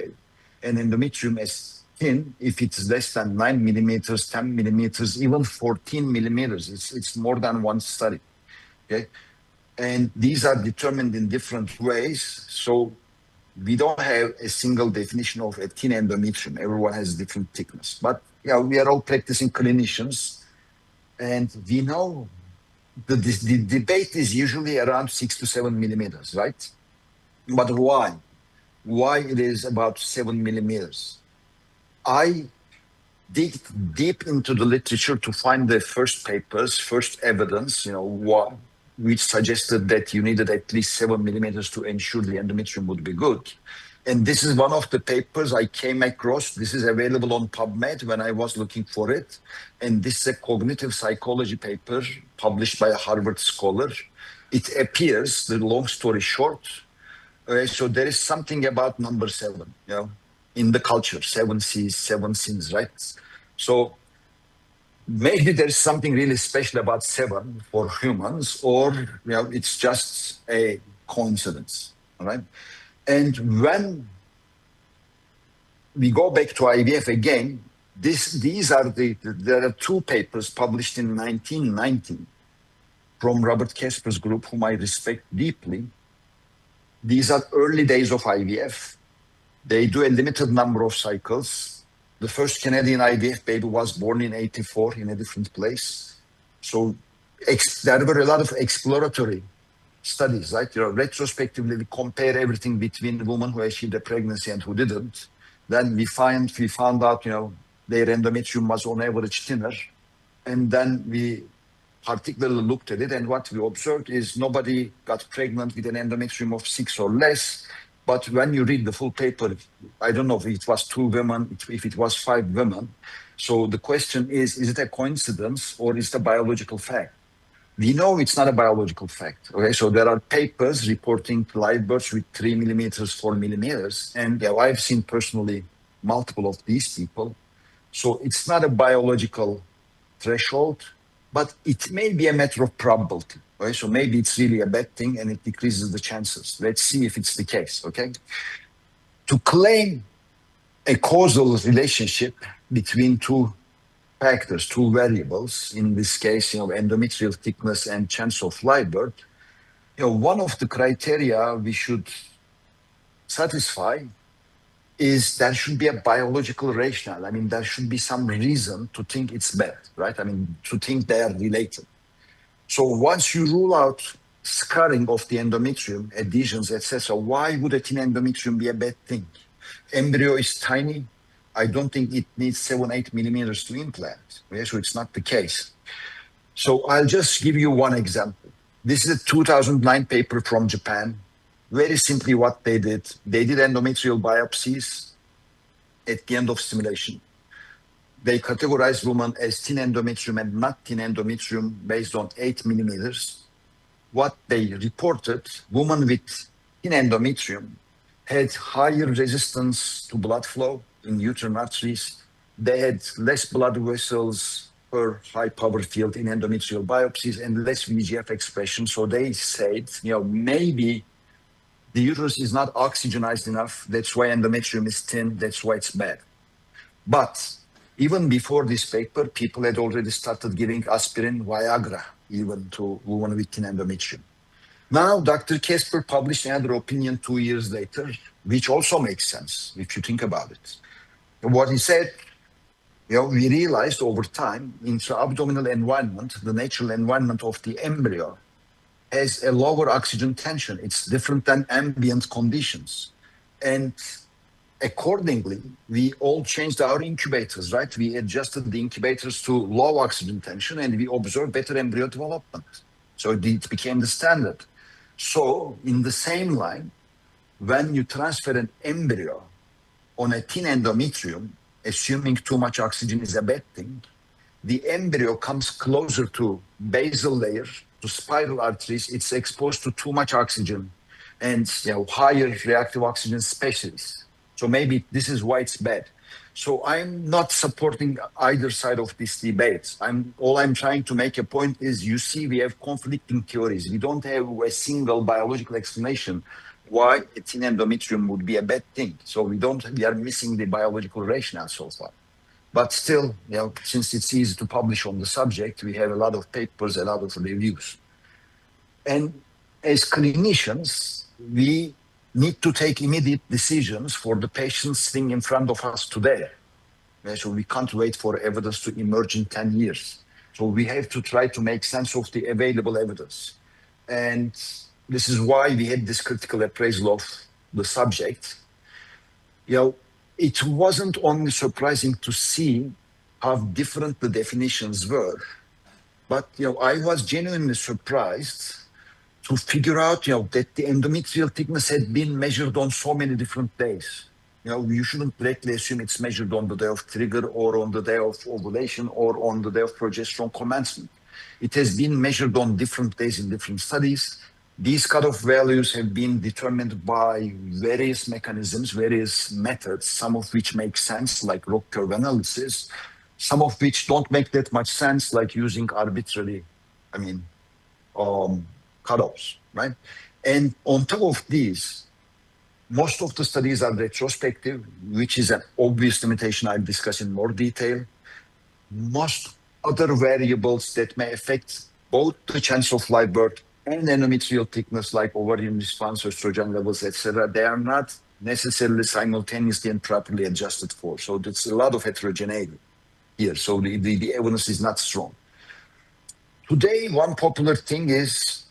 an endometrium as thin if it's less than 9 millimeters, 10 millimeters, even 14 millimeters. It's more than one study. Okay, and these are determined in different ways. So we don't have a single definition of a thin endometrium. Everyone has different thickness. But we are all practicing clinicians, and we know the debate is usually around 6 to 7 millimeters, right? But why? Why it is about 7 millimeters? I dig deep into the literature to find the first papers, first evidence, which suggested that you needed at least 7 millimeters to ensure the endometrium would be good. And this is one of the papers I came across. This is available on PubMed when I was looking for it. And this is a cognitive psychology paper published by a Harvard scholar. It appears, the long story short, so there is something about number 7, in the culture, 7 seas, 7 sins, right? So maybe there's something really special about 7 for humans, or it's just a coincidence, all right? And when we go back to IVF again, there are 2 papers published in 1919 from Robert Casper's group, whom I respect deeply. These are early days of IVF. They do a limited number of cycles. The first Canadian IVF baby was born in 1984 in a different place. So there were a lot of exploratory studies, right? Retrospectively, we compare everything between women who achieved a pregnancy and who didn't. Then we found out, their endometrium was on average thinner. And then we particularly looked at it, and what we observed is nobody got pregnant with an endometrium of 6 or less. But when you read the full paper, I don't know if it was 2 women, if it was 5 women. So the question is it a coincidence or is it a biological fact? We know it's not a biological fact. Okay, so there are papers reporting live births with 3 millimeters, 4 millimeters. And I've seen personally multiple of these people. So it's not a biological threshold, but it may be a matter of probability. Okay? So maybe it's really a bad thing and it decreases the chances. Let's see if it's the case, okay? To claim a causal relationship between 2 factors, 2 variables, in this case, endometrial thickness and chance of live birth, one of the criteria we should satisfy is there should be a biological rationale. I mean, there should be some reason to think it's bad, right? I mean, to think they are related. So once you rule out scarring of the endometrium, adhesions, etc., why would a thin endometrium be a bad thing? Embryo is tiny. I don't think it needs 7-8 millimeters to implant. Okay, so it's not the case. So I'll just give you one example. This is a 2009 paper from Japan. Very simply what they did endometrial biopsies at the end of stimulation. They categorized women as thin endometrium and not thin endometrium based on 8 millimeters. What they reported, women with thin endometrium had higher resistance to blood flow in uterine arteries. They had less blood vessels per high power field in endometrial biopsies and less VEGF expression. So they said, maybe the uterus is not oxygenized enough. That's why endometrium is thin. That's why it's bad. But even before this paper, people had already started giving aspirin, Viagra, even to women with thin endometrium. Now, Dr. Kasper published another opinion 2 years later, which also makes sense if you think about it. What he said, we realized over time, intra-abdominal environment, the natural environment of the embryo, has a lower oxygen tension. It's different than ambient conditions. And accordingly, we all changed our incubators, right? We adjusted the incubators to low oxygen tension and we observed better embryo development. So it became the standard. So in the same line, when you transfer an embryo on a thin endometrium, assuming too much oxygen is a bad thing, the embryo comes closer to basal layer, to spiral arteries. It's exposed to too much oxygen and higher reactive oxygen species. So maybe this is why it's bad. So I'm not supporting either side of this debate. All I'm trying to make a point is, you see, we have conflicting theories. We don't have a single biological explanation why a thin endometrium would be a bad thing. So we are missing the biological rationale so far. But still, since it's easy to publish on the subject, we have a lot of papers, a lot of reviews. And as clinicians, we need to take immediate decisions for the patients sitting in front of us today. So we can't wait for evidence to emerge in 10 years. So we have to try to make sense of the available evidence. And this is why we had this critical appraisal of the subject. It wasn't only surprising to see how different the definitions were, but I was genuinely surprised to figure out that the endometrial thickness had been measured on so many different days. You shouldn't directly assume it's measured on the day of trigger or on the day of ovulation or on the day of progesterone commencement. It has been measured on different days in different studies. These cutoff values have been determined by various mechanisms, various methods, some of which make sense, like ROC curve analysis, some of which don't make that much sense, like using arbitrary, cutoffs, right? And on top of these, most of the studies are retrospective, which is an obvious limitation I'll discuss in more detail. Most other variables that may affect both the chance of live birth and endometrial thickness, like ovarian response, estrogen levels, etc., they are not necessarily simultaneously and properly adjusted for. So there's a lot of heterogeneity here. So the evidence is not strong. Today, one popular thing is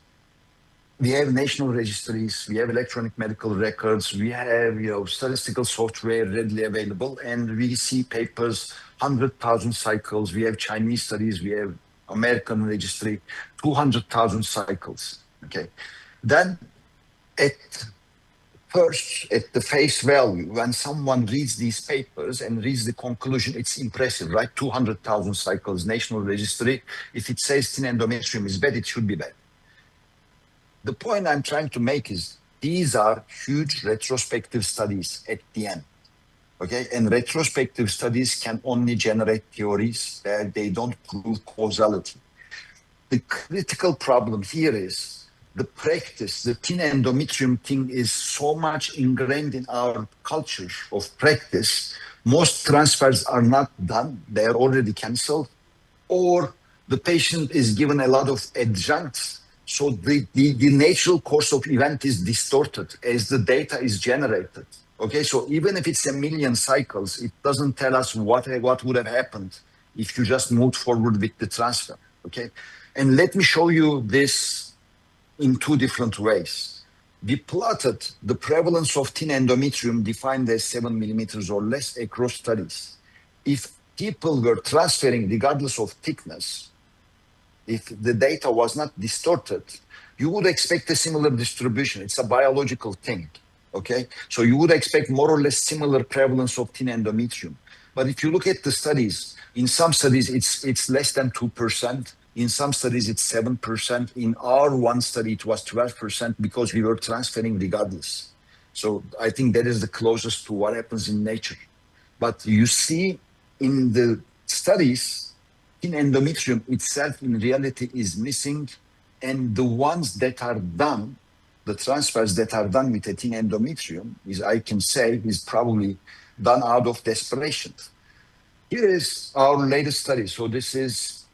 we have national registries, we have electronic medical records, we have statistical software readily available, and we see papers, 100,000 cycles. We have Chinese studies, we have American registry, 200,000 cycles. Okay, then at first, at the face value, when someone reads these papers and reads the conclusion, it's impressive, right? 200,000 cycles, national registry. If it says thin endometrium is bad, it should be bad. The point I'm trying to make is these are huge retrospective studies at the end, okay? And retrospective studies can only generate theories that they don't prove causality. The critical problem here is the practice, the thin endometrium thing is so much ingrained in our culture of practice. Most transfers are not done. They are already canceled, or the patient is given a lot of adjuncts. So the natural course of event is distorted as the data is generated. Okay, so even if it's 1 million cycles, it doesn't tell us what would have happened if you just moved forward with the transfer. Okay, and let me show you this in two different ways. We plotted the prevalence of thin endometrium defined as 7 millimeters or less across studies. If people were transferring regardless of thickness, if the data was not distorted, you would expect a similar distribution. It's a biological thing, okay? So you would expect more or less similar prevalence of thin endometrium. But if you look at the studies, in some studies it's less than 2%. In some studies it's 7%. In our one study it was 12% because we were transferring regardless. So I think that is the closest to what happens in nature. But you see in the studies, thin endometrium itself in reality is missing, and the ones that are done, the transfers that are done with a thin endometrium, is, I can say, is probably done out of desperation. Here is our latest study. So this is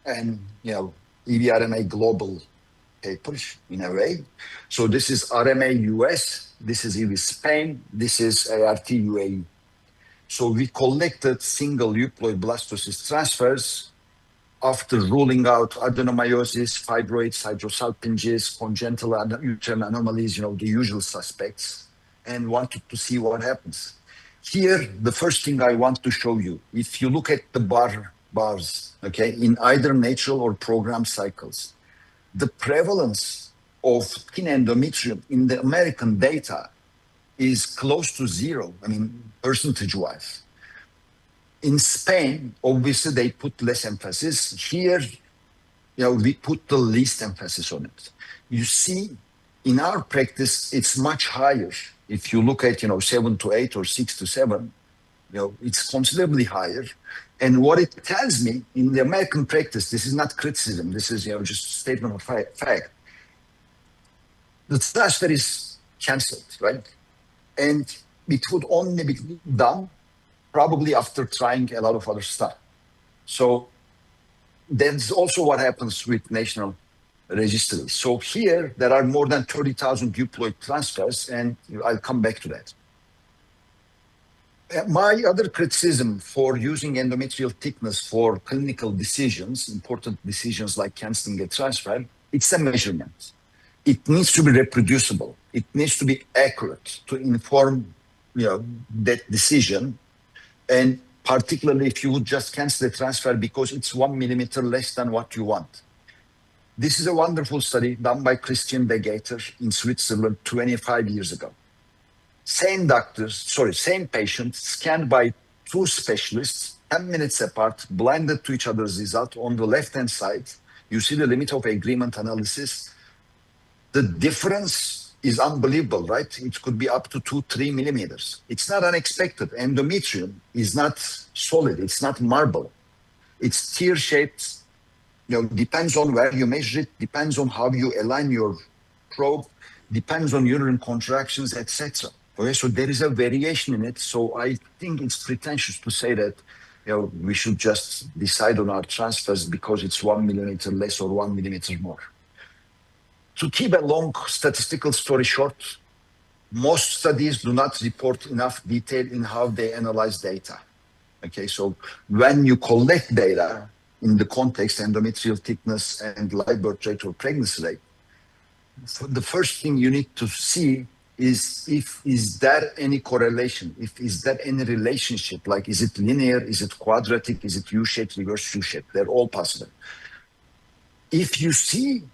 an EVRMA global paper in a way. So this is RMA US, this is EV Spain, this is ART UAE. So we collected single euploid blastocyst transfers after ruling out adenomyosis, fibroids, hydrosalpinges, congenital uterine anomalies, the usual suspects, and wanted to see what happens. Here, the first thing I want to show you, if you look at the bars, okay, in either natural or programmed cycles, the prevalence of thin endometrium in the American data is close to zero, percentage-wise. In Spain, obviously, they put less emphasis. Here, we put the least emphasis on it. You see, in our practice, it's much higher. If you look at, 7 to 8 or 6 to 7, it's considerably higher. And what it tells me in the American practice, this is not criticism, this is, just a statement of fact. The transfer is canceled, right? And it would only be done probably after trying a lot of other stuff. So that's also what happens with national registries. So here, there are more than 30,000 euploid transfers, and I'll come back to that. My other criticism for using endometrial thickness for clinical decisions, important decisions like canceling a transfer, it's a measurement. It needs to be reproducible. It needs to be accurate to inform that decision. And particularly if you would just cancel the transfer because it's 1 millimeter less than what you want. This is a wonderful study done by Christian Begater in Switzerland 25 years ago. Same patients scanned by two specialists, 10 minutes apart, blinded to each other's result. On the left-hand side, you see the limit of agreement analysis. The difference is unbelievable, right? It could be up to 2-3 millimeters. It's not unexpected. Endometrium is not solid. It's not marble. It's tear-shaped. Depends on where you measure it, depends on how you align your probe, depends on uterine contractions, etc. Okay, so there is a variation in it. So I think it's pretentious to say that we should just decide on our transfers because it's 1 millimeter less or 1 millimeter more. To keep a long statistical story short, most studies do not report enough detail in how they analyze data. Okay, so when you collect data in the context endometrial thickness and live birth rate or pregnancy rate, the first thing you need to see is there any correlation? Is there any relationship? Like, is it linear? Is it quadratic? Is it U-shaped, reverse U-shaped? They're all possible. If you see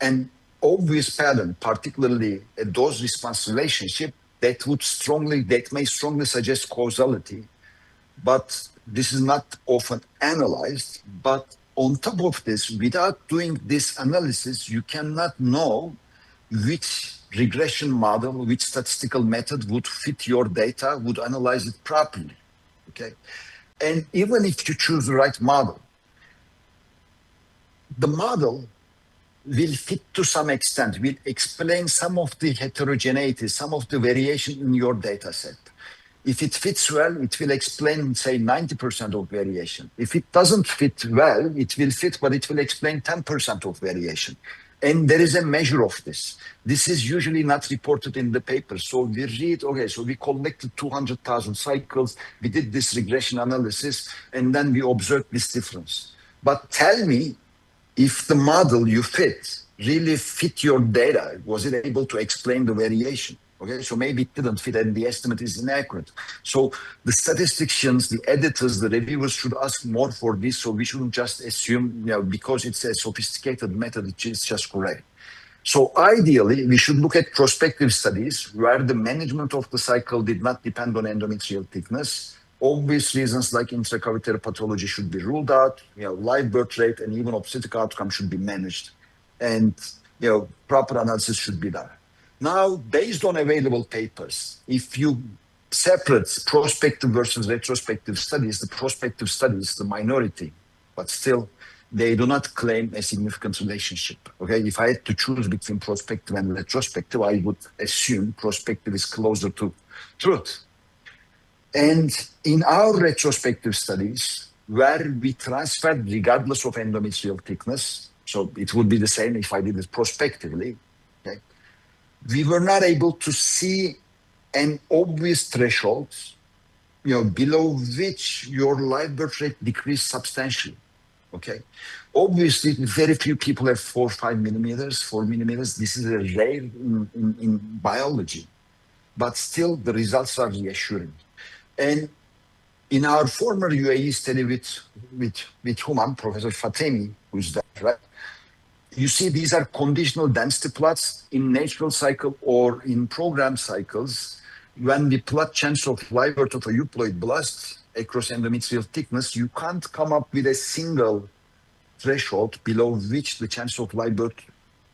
an obvious pattern, particularly a dose-response relationship, that may strongly suggest causality, but this is not often analyzed. But on top of this, without doing this analysis, you cannot know which regression model, which statistical method would fit your data, would analyze it properly, okay? And even if you choose the right model, the model will fit to some extent, will explain some of the heterogeneity, some of the variation in your data set. If it fits well, it will explain, say, 90% of variation. If it doesn't fit well, it will fit, but it will explain 10% of variation. And there is a measure of this. This is usually not reported in the paper. So we read, okay, so we collected 200,000 cycles, we did this regression analysis, and then we observed this difference. But tell me, if the model you fit really fit your data, was it able to explain the variation? Okay, so maybe it didn't fit and the estimate is inaccurate. So the statisticians, the editors, the reviewers should ask more for this, so we shouldn't just assume, because it's a sophisticated method, it's just correct. So ideally, we should look at prospective studies where the management of the cycle did not depend on endometrial thickness. Obvious reasons like intracavitary pathology should be ruled out, live birth rate and even obstetric outcome should be managed. And proper analysis should be done. Now, based on available papers, if you separate prospective versus retrospective studies, the prospective studies, the minority, but still, they do not claim a significant relationship. Okay, if I had to choose between prospective and retrospective, I would assume prospective is closer to truth. And in our retrospective studies, where we transferred regardless of endometrial thickness, so it would be the same if I did it prospectively, okay, we were not able to see an obvious threshold, below which your live birth rate decreased substantially. Okay, obviously, very few people have 4 or 5 millimeters, 4 millimeters. This is a rare in biology, but still the results are reassuring. And in our former UAE study with Human, Professor Fatemi, who's there, right? You see, these are conditional density plots in natural cycle or in program cycles. When we plot chance of live birth of a euploid blast across endometrial thickness, you can't come up with a single threshold below which the chance of live birth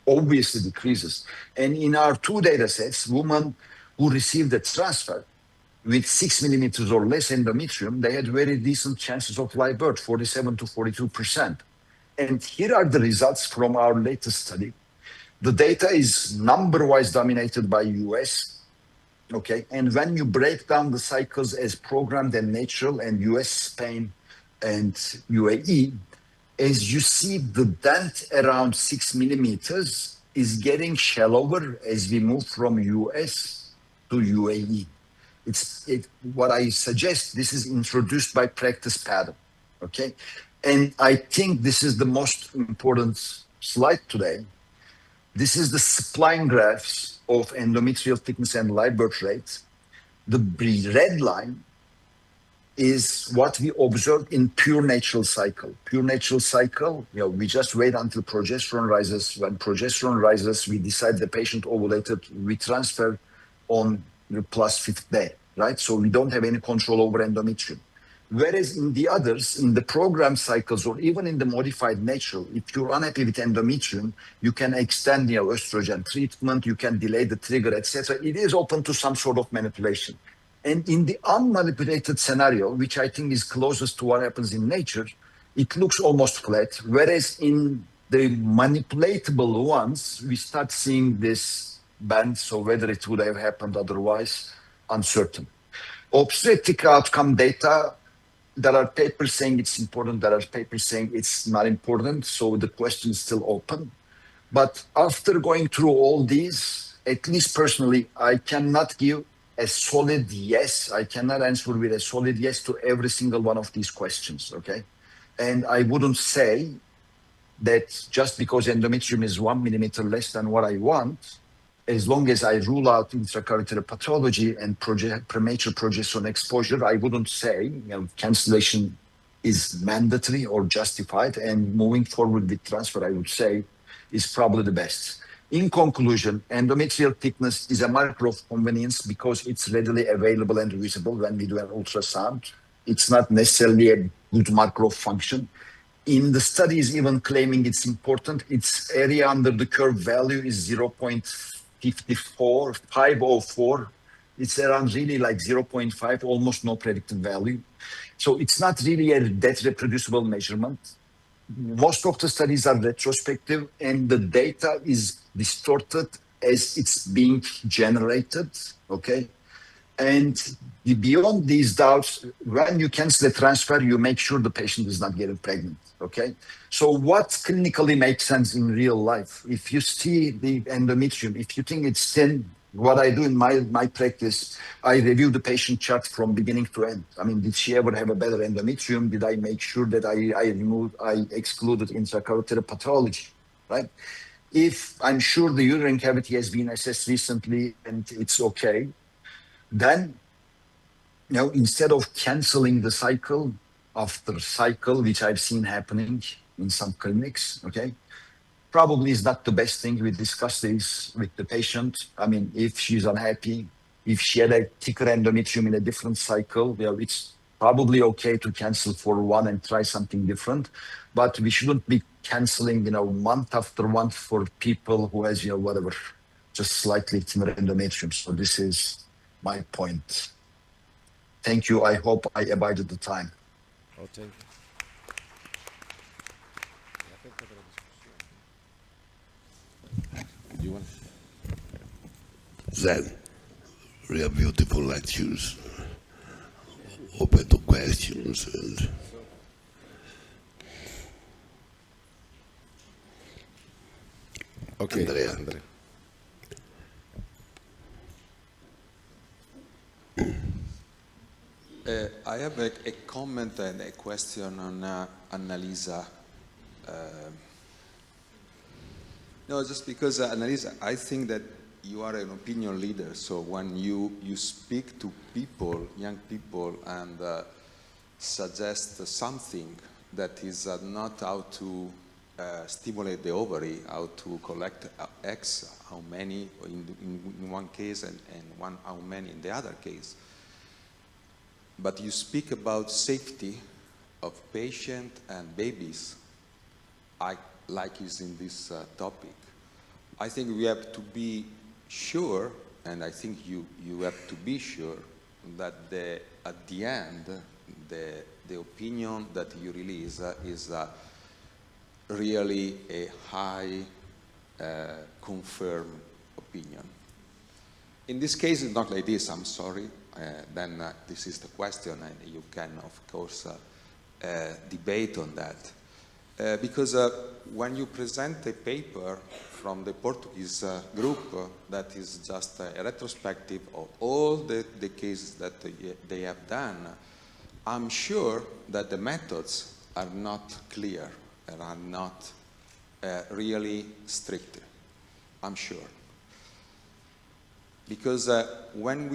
obviously decreases. And in our 2 data sets, women who received a transfer with 6 millimeters or less endometrium, they had very decent chances of live birth, 47 to 42%. And here are the results from our latest study. The data is number-wise dominated by US, okay? And when you break down the cycles as programmed and natural and US, Spain, and UAE, as you see, the dent around 6 millimeters is getting shallower as we move from US to UAE. What I suggest, this is introduced by practice pattern, okay? And I think this is the most important slide today. This is the spline graphs of endometrial thickness and live birth rate. The red line is what we observed in pure natural cycle. Pure natural cycle, we just wait until progesterone rises. When progesterone rises, we decide the patient ovulated, we transfer on the +5th day, right? So we don't have any control over endometrium. Whereas in the others, in the program cycles or even in the modified natural, if you're unhappy with endometrium, you can extend estrogen treatment, you can delay the trigger, etc. It is open to some sort of manipulation. And in the unmanipulated scenario, which I think is closest to what happens in nature, it looks almost flat. Whereas in the manipulatable ones, we start seeing this band. So whether it would have happened otherwise, uncertain. Obstetric outcome data, there are papers saying it's important, there are papers saying it's not important, so the question is still open. But after going through all these, at least personally, I cannot give a solid yes. I cannot answer with a solid yes to every single one of these questions, okay? And I wouldn't say that just because endometrium is 1 millimeter less than what I want, as long as I rule out intracavitary pathology and premature progesterone exposure, I wouldn't say cancellation is mandatory or justified, and moving forward with transfer, I would say, is probably the best. In conclusion, endometrial thickness is a marker of convenience because it's readily available and visible when we do an ultrasound. It's not necessarily a good marker of function. In the studies even claiming it's important, its area under the curve value is 504. It's around really like 0.5, almost no predictive value. So it's not really a that reproducible measurement. Most of the studies are retrospective and the data is distorted as it's being generated, okay? And beyond these doubts, when you cancel the transfer, you make sure the patient is not getting pregnant, okay? So what clinically makes sense in real life? If you see the endometrium, if you think it's thin, what I do in my practice, I review the patient chart from beginning to end. I mean, did she ever have a better endometrium? Did I make sure that I excluded intracarotid pathology, right? If I'm sure the uterine cavity has been assessed recently and it's okay, then, you know, instead of canceling the cycle after cycle, which I've seen happening in some clinics, okay, probably is not the best thing. We discuss this with the patient. I mean, if she's unhappy, if she had a thicker endometrium in a different cycle, you know, it's probably okay to cancel for one and try something different. But we shouldn't be canceling, you know, month after month for people who has, you know, whatever, just slightly thinner endometrium. So this is my point. Thank you. I hope I abided the time. Oh, thank you. You want? Then, real beautiful lectures, open to questions. And Okay, Andrea. I have a comment and a question on Annalisa. No, just because, Annalisa, I think that you are an opinion leader. So when you speak to people, young people, and suggest something that is not how to stimulate the ovary, how to collect eggs, how many in one case and how many in the other case. But you speak about safety of patient and babies, like is in this topic. I think we have to be sure, and I think you have to be sure that at the end, the opinion that you release is really a high confirmed opinion. In this case, it's not like this, I'm sorry. Then this is the question, and you can, of course, debate on that. Because when you present a paper from the Portuguese group that is just a retrospective of all the cases that they have done, I'm sure that the methods are not clear and are not really strict. I'm sure. Because when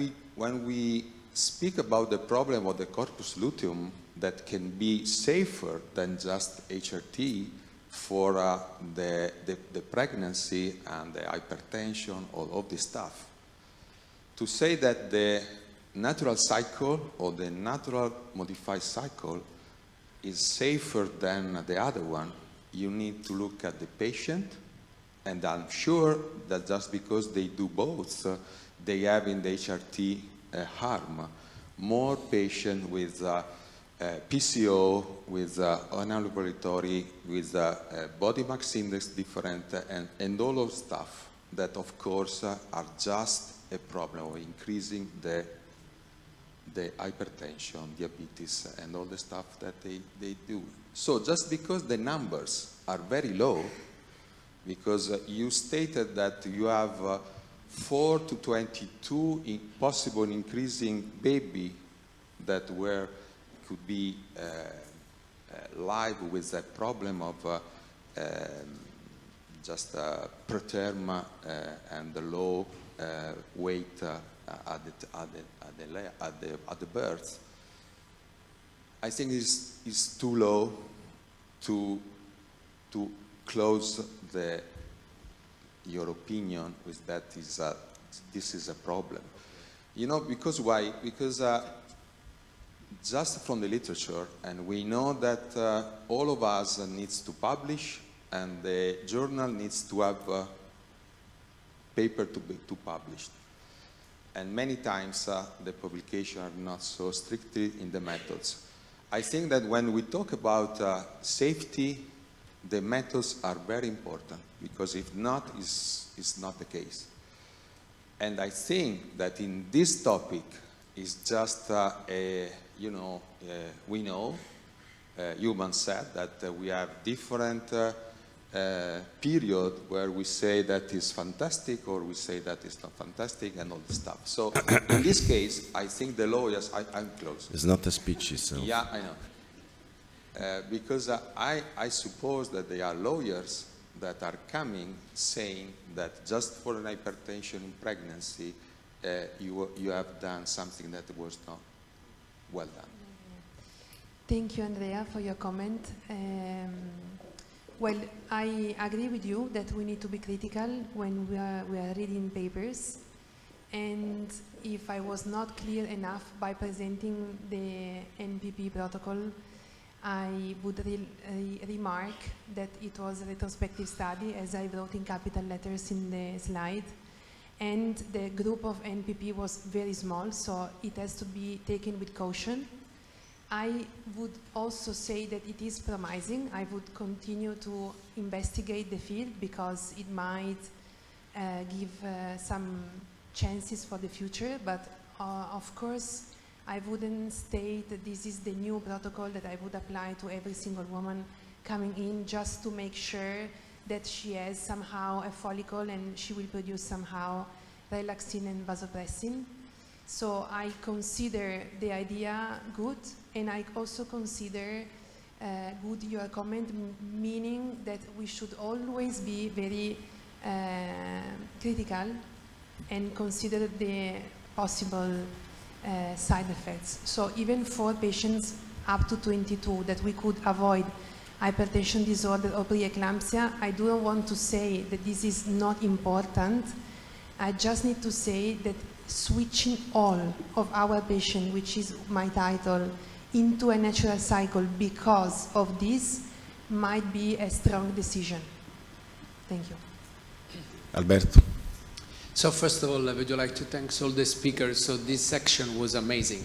we speak about the problem of the corpus luteum that can be safer than just HRT for the pregnancy and the hypertension, all of this stuff, to say that the natural cycle or the natural modified cycle is safer than the other one, you need to look at the patient, and I'm sure that just because they do both, they have in the HRT harm. More patients with PCO, with Laboratory, with body mass index different, and all of stuff that, of course, are just a problem of increasing the hypertension, diabetes, and all the stuff that they do. So just because the numbers are very low, because you stated that you have 4 to 22 possible increasing baby that could be live with a problem of just preterm and the low weight at the birth. I think it's too low to close your opinion with that this is a problem. You know, because why? Because just from the literature, and we know that all of us needs to publish, and the journal needs to have a paper to publish. And many times the publications are not so strictly in the methods. I think that when we talk about safety, the methods are very important, because if not, it's not the case. And I think that in this topic, is just we know, human said that we have different period where we say that is fantastic or we say that is not fantastic and all this stuff. So in this case, I think the lawyers, I'm close. It's not a speech itself. Yeah, I know. Because I suppose that they are lawyers that are coming saying that just for an hypertension in pregnancy, you have done something that was not well done. Thank you, Andrea, for your comment. Well, I agree with you that we need to be critical when we are reading papers. And if I was not clear enough by presenting the NPP protocol, I would remark that it was a retrospective study, as I wrote in capital letters in the slide. And the group of NPP was very small, so it has to be taken with caution. I would also say that it is promising. I would continue to investigate the field because it might give some chances for the future, but of course I wouldn't state that this is the new protocol that I would apply to every single woman coming in just to make sure that she has somehow a follicle and she will produce somehow relaxin and vasopressin. So I consider the idea good, and I also consider good your comment, meaning that we should always be very critical and consider the possible side effects. So even for patients up to 22 that we could avoid hypertension disorder or preeclampsia, I do not want to say that this is not important. I just need to say that switching all of our patients, which is my title, into a natural cycle because of this might be a strong decision. Thank you. Alberto. So first of all, I would like to thank all the speakers. So this section was amazing.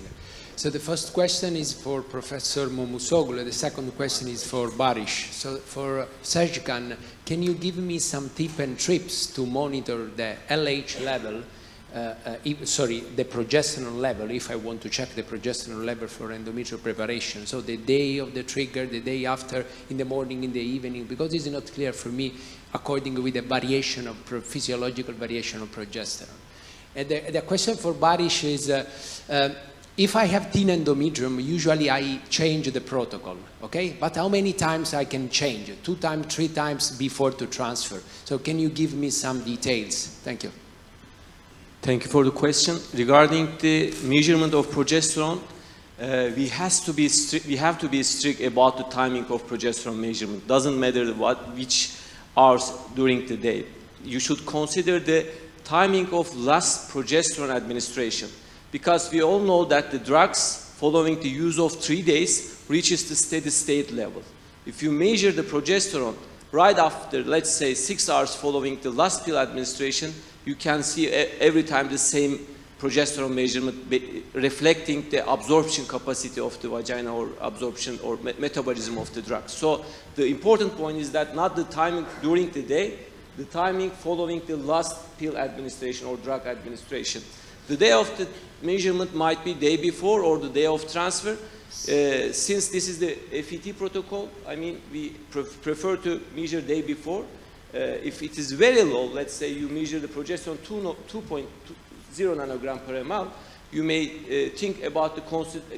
So the first question is for Professor Mümüşoǧlu. The second question is for Baris. So for Sezcan, can you give me some tips and tricks to monitor the LH level, the progesterone level, if I want to check the progesterone level for endometrial preparation? So the day of the trigger, the day after, in the morning, in the evening, because it's not clear for me according with the variation of physiological variation of progesterone. And the question for Baris is, if I have thin endometrium, usually I change the protocol, okay? But how many times I can change? 2 times, 3 times before to transfer. So can you give me some details? Thank you. Thank you for the question. Regarding the measurement of progesterone, we have to be strict about the timing of progesterone measurement. Doesn't matter which hours during the day. You should consider the timing of last progesterone administration, because we all know that the drugs following the use of 3 days reaches the steady state level. If you measure the progesterone right after, let's say, 6 hours following the last pill administration, you can see every time the same progesterone measurement reflecting the absorption capacity of the vagina or absorption or metabolism of the drug. So the important point is that not the timing during the day, the timing following the last pill administration or drug administration. The day of the measurement might be day before or the day of transfer. Since this is the FET protocol, I mean, we prefer to measure day before. If it is very low, let's say you measure the progesterone 2.0 nanogram per ml, you may think about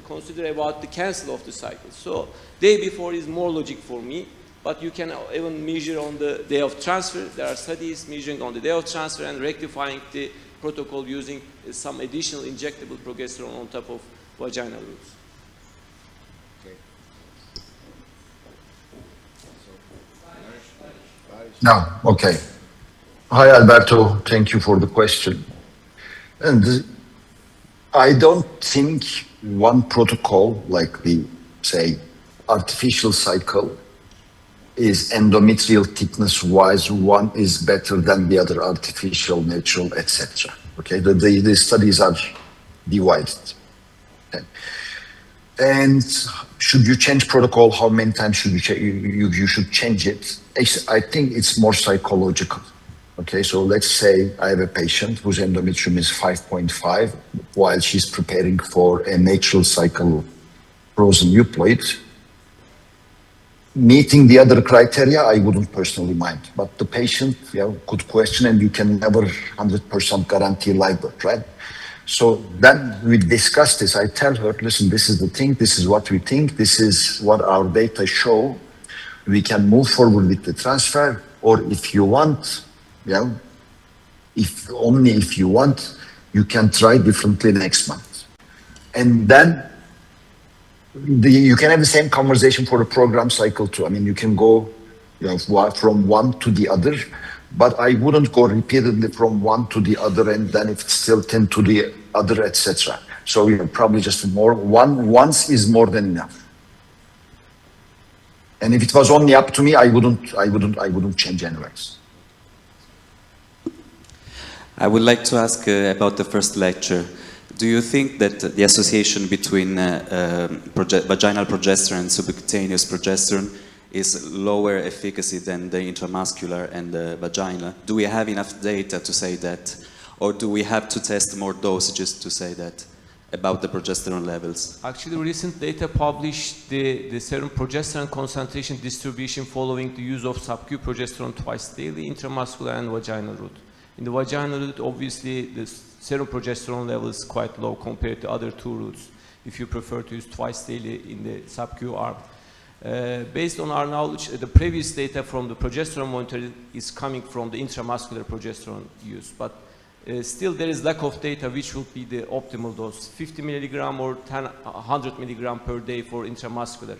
consider about the cancel of the cycle. So day before is more logic for me, but you can even measure on the day of transfer. There are studies measuring on the day of transfer and rectifying the protocol using some additional injectable progesterone on top of vaginal routes. No, okay. Hi, Alberto. Thank you for the question. And I don't think one protocol, like the, say, artificial cycle, is endometrial thickness-wise, one is better than the other, artificial, natural, etc. Okay, the studies are divided. Okay. And should you change protocol? How many times should you should change it? I think it's more psychological. Okay, so let's say I have a patient whose endometrium is 5.5 while she's preparing for a natural cycle frozen euploid. Meeting the other criteria, I wouldn't personally mind. But the patient, could question, and you can never 100% guarantee livelihood, right? So then we discuss this. I tell her, listen, this is the thing, this is what we think, this is what our data show. We can move forward with the transfer, or if you want, if you want, you can try differently next month. And then you can have the same conversation for the program cycle too. I mean, you can go from one to the other, but I wouldn't go repeatedly from one to the other, and then if it's still 10 to the other, etc. So probably just once is more than enough. And if it was only up to me, I wouldn't change anyways. I would like to ask about the first lecture. Do you think that the association between vaginal progesterone and subcutaneous progesterone is lower efficacy than the intramuscular and the vaginal? Do we have enough data to say that? Or do we have to test more dosages to say that about the progesterone levels? Actually, recent data published the serum progesterone concentration distribution following the use of sub-Q progesterone twice daily, intramuscular and vaginal route. In the vaginal route, obviously, the serum progesterone level is quite low compared to other two routes, if you prefer to use twice daily in the sub-Q arm. Based on our knowledge, the previous data from the progesterone monitor is coming from the intramuscular progesterone use, but still there is lack of data which will be the optimal dose, 50 milligram or 100 milligram per day for intramuscular.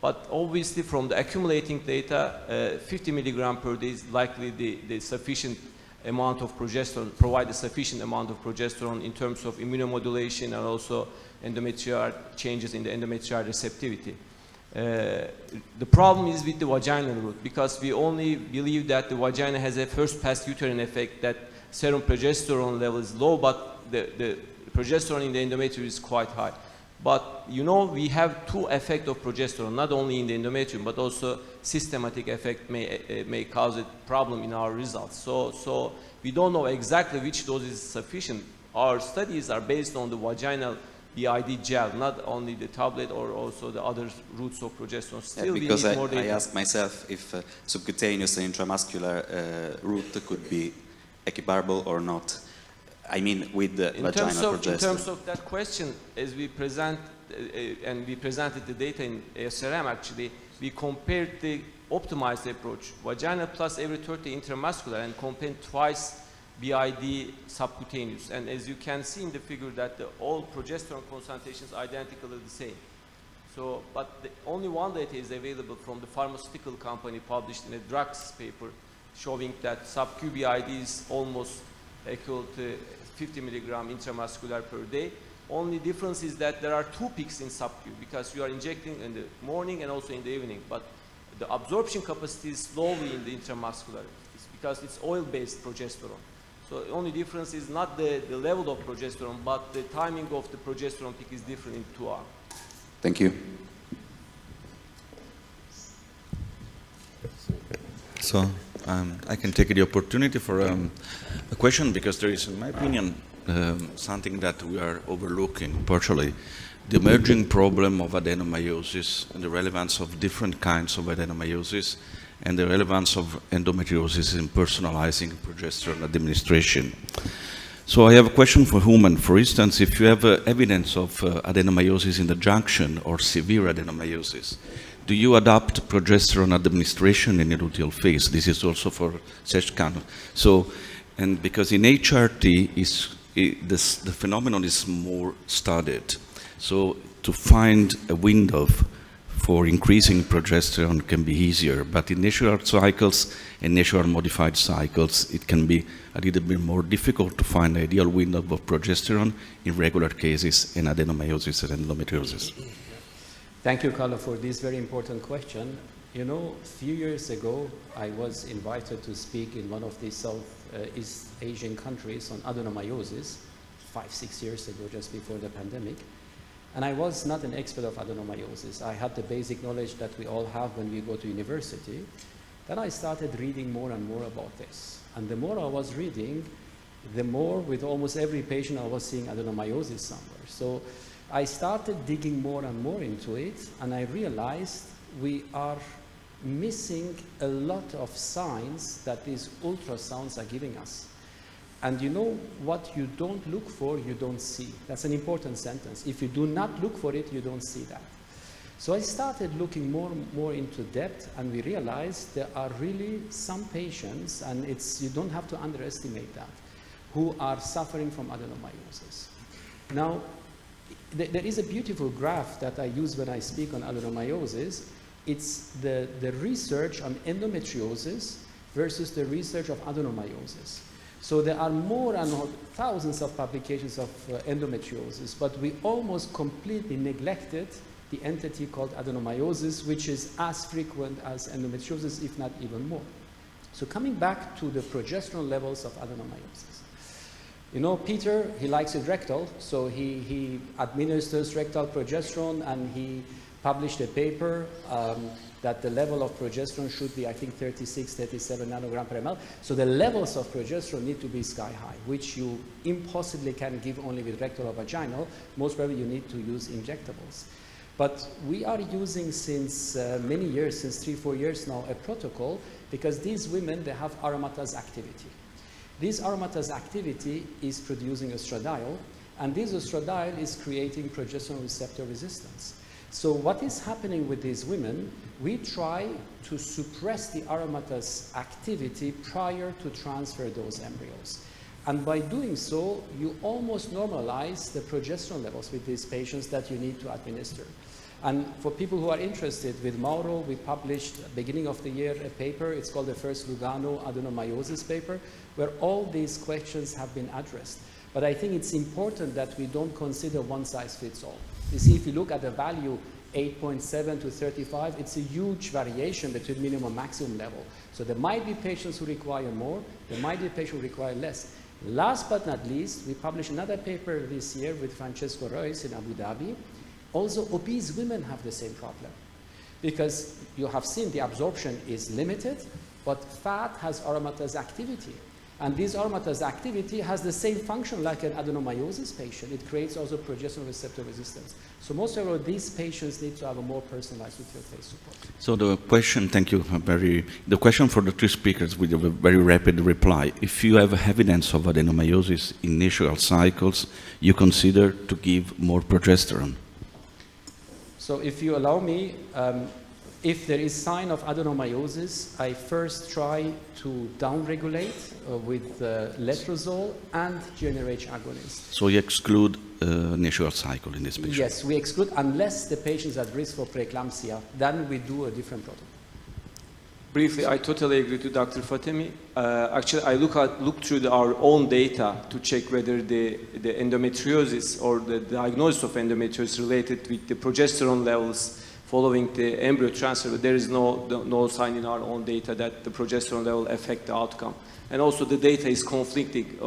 But obviously from the accumulating data, 50 milligram per day is likely the sufficient amount of progesterone, provide a sufficient amount of progesterone in terms of immunomodulation and also endometrial changes in the endometrial receptivity. The problem is with the vaginal route, because we only believe that the vagina has a first pass uterine effect, that serum progesterone level is low, but the progesterone in the endometrium is quite high. But we have two effects of progesterone, not only in the endometrium, but also systematic effect may cause a problem in our results. So we don't know exactly which dose is sufficient. Our studies are based on the vaginal BID gel, not only the tablet or also the other routes of progesterone. Still, because we need more data. I asked myself if subcutaneous and intramuscular route could be equiparable or not. I mean, with the vaginal progesterone. In terms of that question, as we present, and we presented the data in ASRM actually, we compared the optimized approach, vaginal plus every 30 intramuscular, and compared twice BID subcutaneous. And as you can see in the figure that all progesterone concentrations are identically the same. So, but only one data is available from the pharmaceutical company published in a drugs paper showing that sub-Q BID is almost equal to 50 milligram intramuscular per day. Only difference is that there are two peaks in sub-Q because you are injecting in the morning and also in the evening, but the absorption capacity is slowly in the intramuscular. It's because it's oil-based progesterone. So the only difference is not the level of progesterone, but the timing of the progesterone peak is different in 2 hours. Thank you. So I can take the opportunity for a question, because there is, in my opinion, something that we are overlooking partially. The emerging problem of adenomyosis and the relevance of different kinds of adenomyosis and the relevance of endometriosis in personalizing progesterone administration. So I have a question for Human. For instance, if you have evidence of adenomyosis in the junction or severe adenomyosis, do you adopt progesterone administration in the luteal phase? This is also for Sezcan. So, and because in HRT, the phenomenon is more studied. So to find a window for increasing progesterone can be easier, but in natural cycles and natural modified cycles, it can be a little bit more difficult to find the ideal window of progesterone in regular cases in adenomyosis and endometriosis. Thank you, Carlo, for this very important question. You know, a few years ago, I was invited to speak in one of the Southeast Asian countries on adenomyosis, 5-6 years ago, just before the pandemic. And I was not an expert of adenomyosis. I had the basic knowledge that we all have when we go to university. Then I started reading more and more about this. And the more I was reading, the more with almost every patient I was seeing adenomyosis somewhere. So I started digging more and more into it, and I realized we are missing a lot of signs that these ultrasounds are giving us. And you know, what you don't look for, you don't see. That's an important sentence. If you do not look for it, you don't see that. So I started looking more into depth, and we realized there are really some patients, and you don't have to underestimate that, who are suffering from adenomyosis. Now, there is a beautiful graph that I use when I speak on adenomyosis. It's the research on endometriosis versus the research of adenomyosis. So there are more and more thousands of publications of endometriosis, but we almost completely neglected the entity called adenomyosis, which is as frequent as endometriosis, if not even more. So coming back to the progesterone levels of adenomyosis. You know, Peter, he likes it rectal, so he administers rectal progesterone, and he published a paper that the level of progesterone should be, I think, 36, 37 nanogram per ml. So the levels of progesterone need to be sky high, which you impossibly can give only with rectal or vaginal. Most probably you need to use injectables. But we are using since many years, since 3-4 years now, a protocol, because these women, they have aromatase activity. This aromatase activity is producing estradiol, and this estradiol is creating progesterone receptor resistance. So what is happening with these women, we try to suppress the aromatase activity prior to transfer those embryos. And by doing so, you almost normalize the progesterone levels with these patients that you need to administer. And for people who are interested, with Mauro, we published at the beginning of the year a paper. It's called the first Lugano adenomyosis paper, where all these questions have been addressed. But I think it's important that we don't consider one size fits all. You see, if you look at the value 8.7 to 35, it's a huge variation between minimum and maximum level. So there might be patients who require more, there might be patients who require less. Last but not least, we published another paper this year with Francesco Reus in Abu Dhabi. Also, obese women have the same problem, because you have seen the absorption is limited, but fat has aromatase activity. And this aromatase activity has the same function like an adenomyosis patient. It creates also progesterone receptor resistance. So most of these patients need to have a more personalized luteal phase support. So the question, thank you, the question for the three speakers with a very rapid reply. If you have evidence of adenomyosis in initial cycles, you consider to give more progesterone? So if you allow me, if there is sign of adenomyosis, I first try to downregulate with letrozole and GnRH agonists. So you exclude initial cycle in this patient? Yes, we exclude unless the patient is at risk for preeclampsia. Then we do a different protocol. Briefly, I totally agree to Dr. Fatemi. Actually, I look through our own data to check whether the endometriosis or the diagnosis of endometriosis related with the progesterone levels following the embryo transfer, but there is no sign in our own data that the progesterone level affect the outcome. And also the data is conflicting.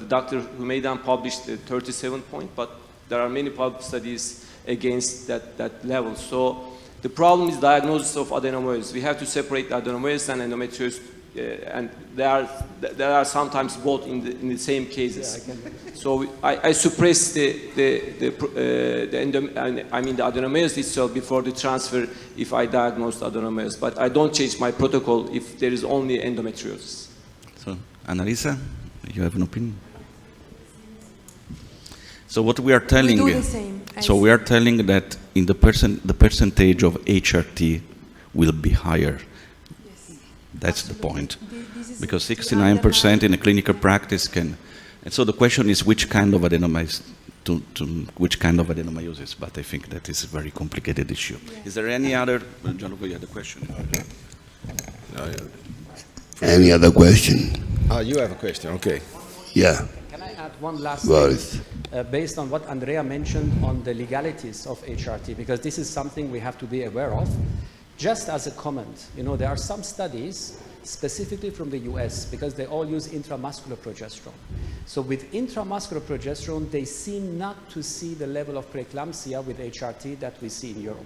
Dr. Humeydan published the 37 point, but there are many published studies against that level. So the problem is diagnosis of adenomyosis. We have to separate adenomyosis and endometriosis, and there are sometimes both in the same cases. Yeah, so I suppress the adenomyosis itself before the transfer if I diagnose adenomyosis, but I don't change my protocol if there is only endometriosis. So, Annalisa, you have an opinion? So what we are telling, we do the same. So we are telling that in the percentage of HRT will be higher. Yes. That's Absolutely. The point. Because 69% in a clinical practice can. And so the question is which kind of adenomyosis which kind of adenomyosis, but I think that is a very complicated issue. Yes. Is there any other, Gianluca, you had a question? Any other question? You have a question, okay. Yeah. Can I add one last thing? Based on what Andrea mentioned on the legalities of HRT, because this is something we have to be aware of. Just as a comment, you know, there are some studies specifically from the US, because they all use intramuscular progesterone. So with intramuscular progesterone, they seem not to see the level of preeclampsia with HRT that we see in Europe.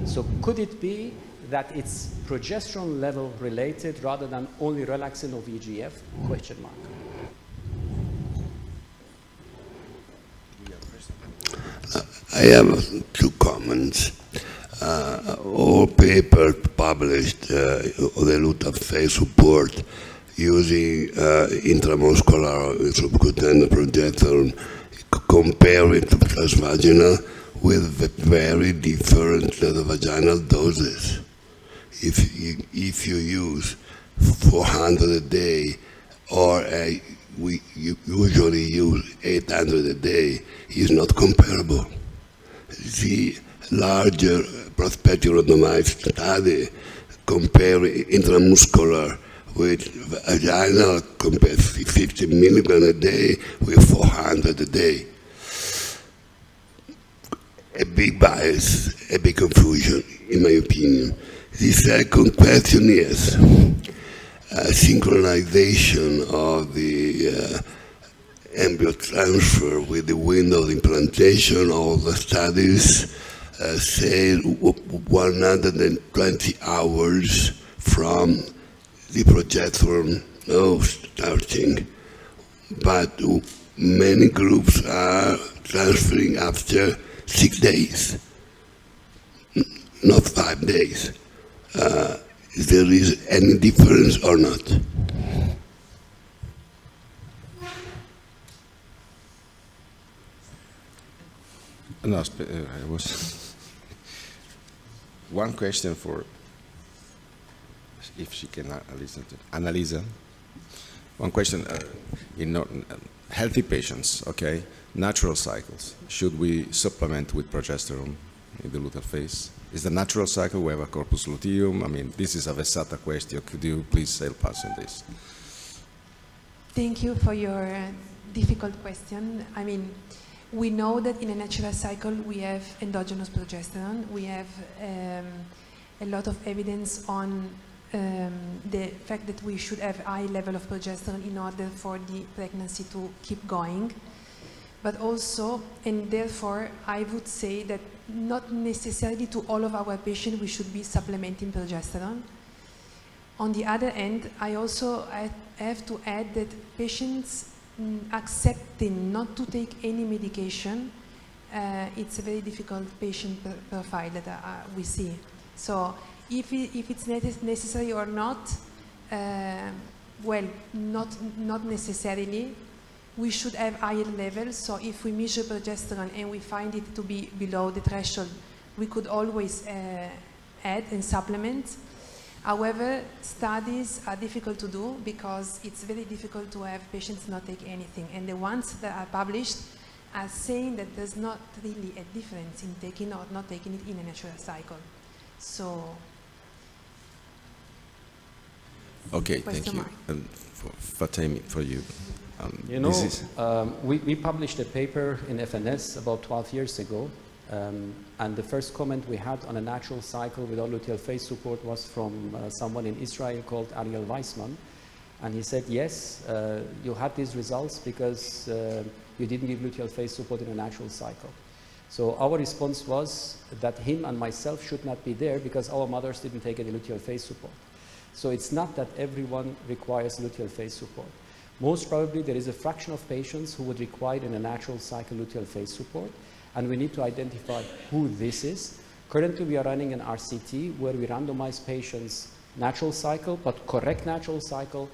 So could it be that it's progesterone level related rather than only relaxin of EGF? Question mark. I have two comments. All papers published on the luteal phase support using intramuscular subcutaneous progesterone, compare it to transvaginal with very different vaginal doses. If you use 400 a day, or we usually use 800 a day, is not comparable. The larger prospective randomized study compare intramuscular with vaginal, compare 50 milligrams a day with 400 a day. A big bias, a big confusion, in my opinion. The second question is synchronization of the embryo transfer with the window of implantation. All the studies say 120 hours from the progesterone starting, but many groups are transferring after 6 days, not 5 days. There is any difference or not? No, I was one question for, if she can listen to Annalisa. One question, in healthy patients, okay, natural cycles, should we supplement with progesterone in the luteal phase? Is the natural cycle, we have a corpus luteum? I mean, this is a Baris Ata question. Could you please help us in this? Thank you for your difficult question. I mean, we know that in a natural cycle we have endogenous progesterone. We have a lot of evidence on the fact that we should have high level of progesterone in order for the pregnancy to keep going. But also, and therefore, I would say that not necessarily to all of our patients we should be supplementing progesterone. On the other hand, I also have to add that patients accepting not to take any medication, it's a very difficult patient profile that we see. So if it's necessary or not, well, not necessarily. We should have higher levels, so if we measure progesterone and we find it to be below the threshold, we could always add and supplement. However, studies are difficult to do because it's very difficult to have patients not take anything. And the ones that are published are saying that there's not really a difference in taking or not taking it in a natural cycle. So, okay, thank you. Fatemi, for you. You know, we published a paper in FNS about 12 years ago, and the first comment we had on a natural cycle without luteal phase support was from someone in Israel called Ariel Weissman, and he said, yes, you had these results because you didn't give luteal phase support in a natural cycle. So our response was that him and myself should not be there because our mothers didn't take any luteal phase support. So it's not that everyone requires luteal phase support. Most probably there is a fraction of patients who would require in a natural cycle luteal phase support, and we need to identify who this is. Currently we are running an RCT where we randomize patients natural cycle, but correct natural cycle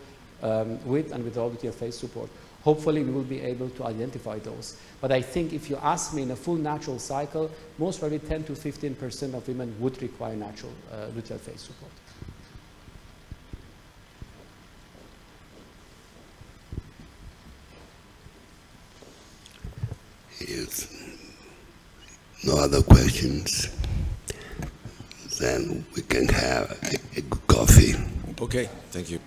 with and without luteal phase support. Hopefully we will be able to identify those. But I think if you ask me in a full natural cycle, most probably 10 to 15% of women would require natural luteal phase support. If no other questions, then we can have a good coffee. Okay, thank you.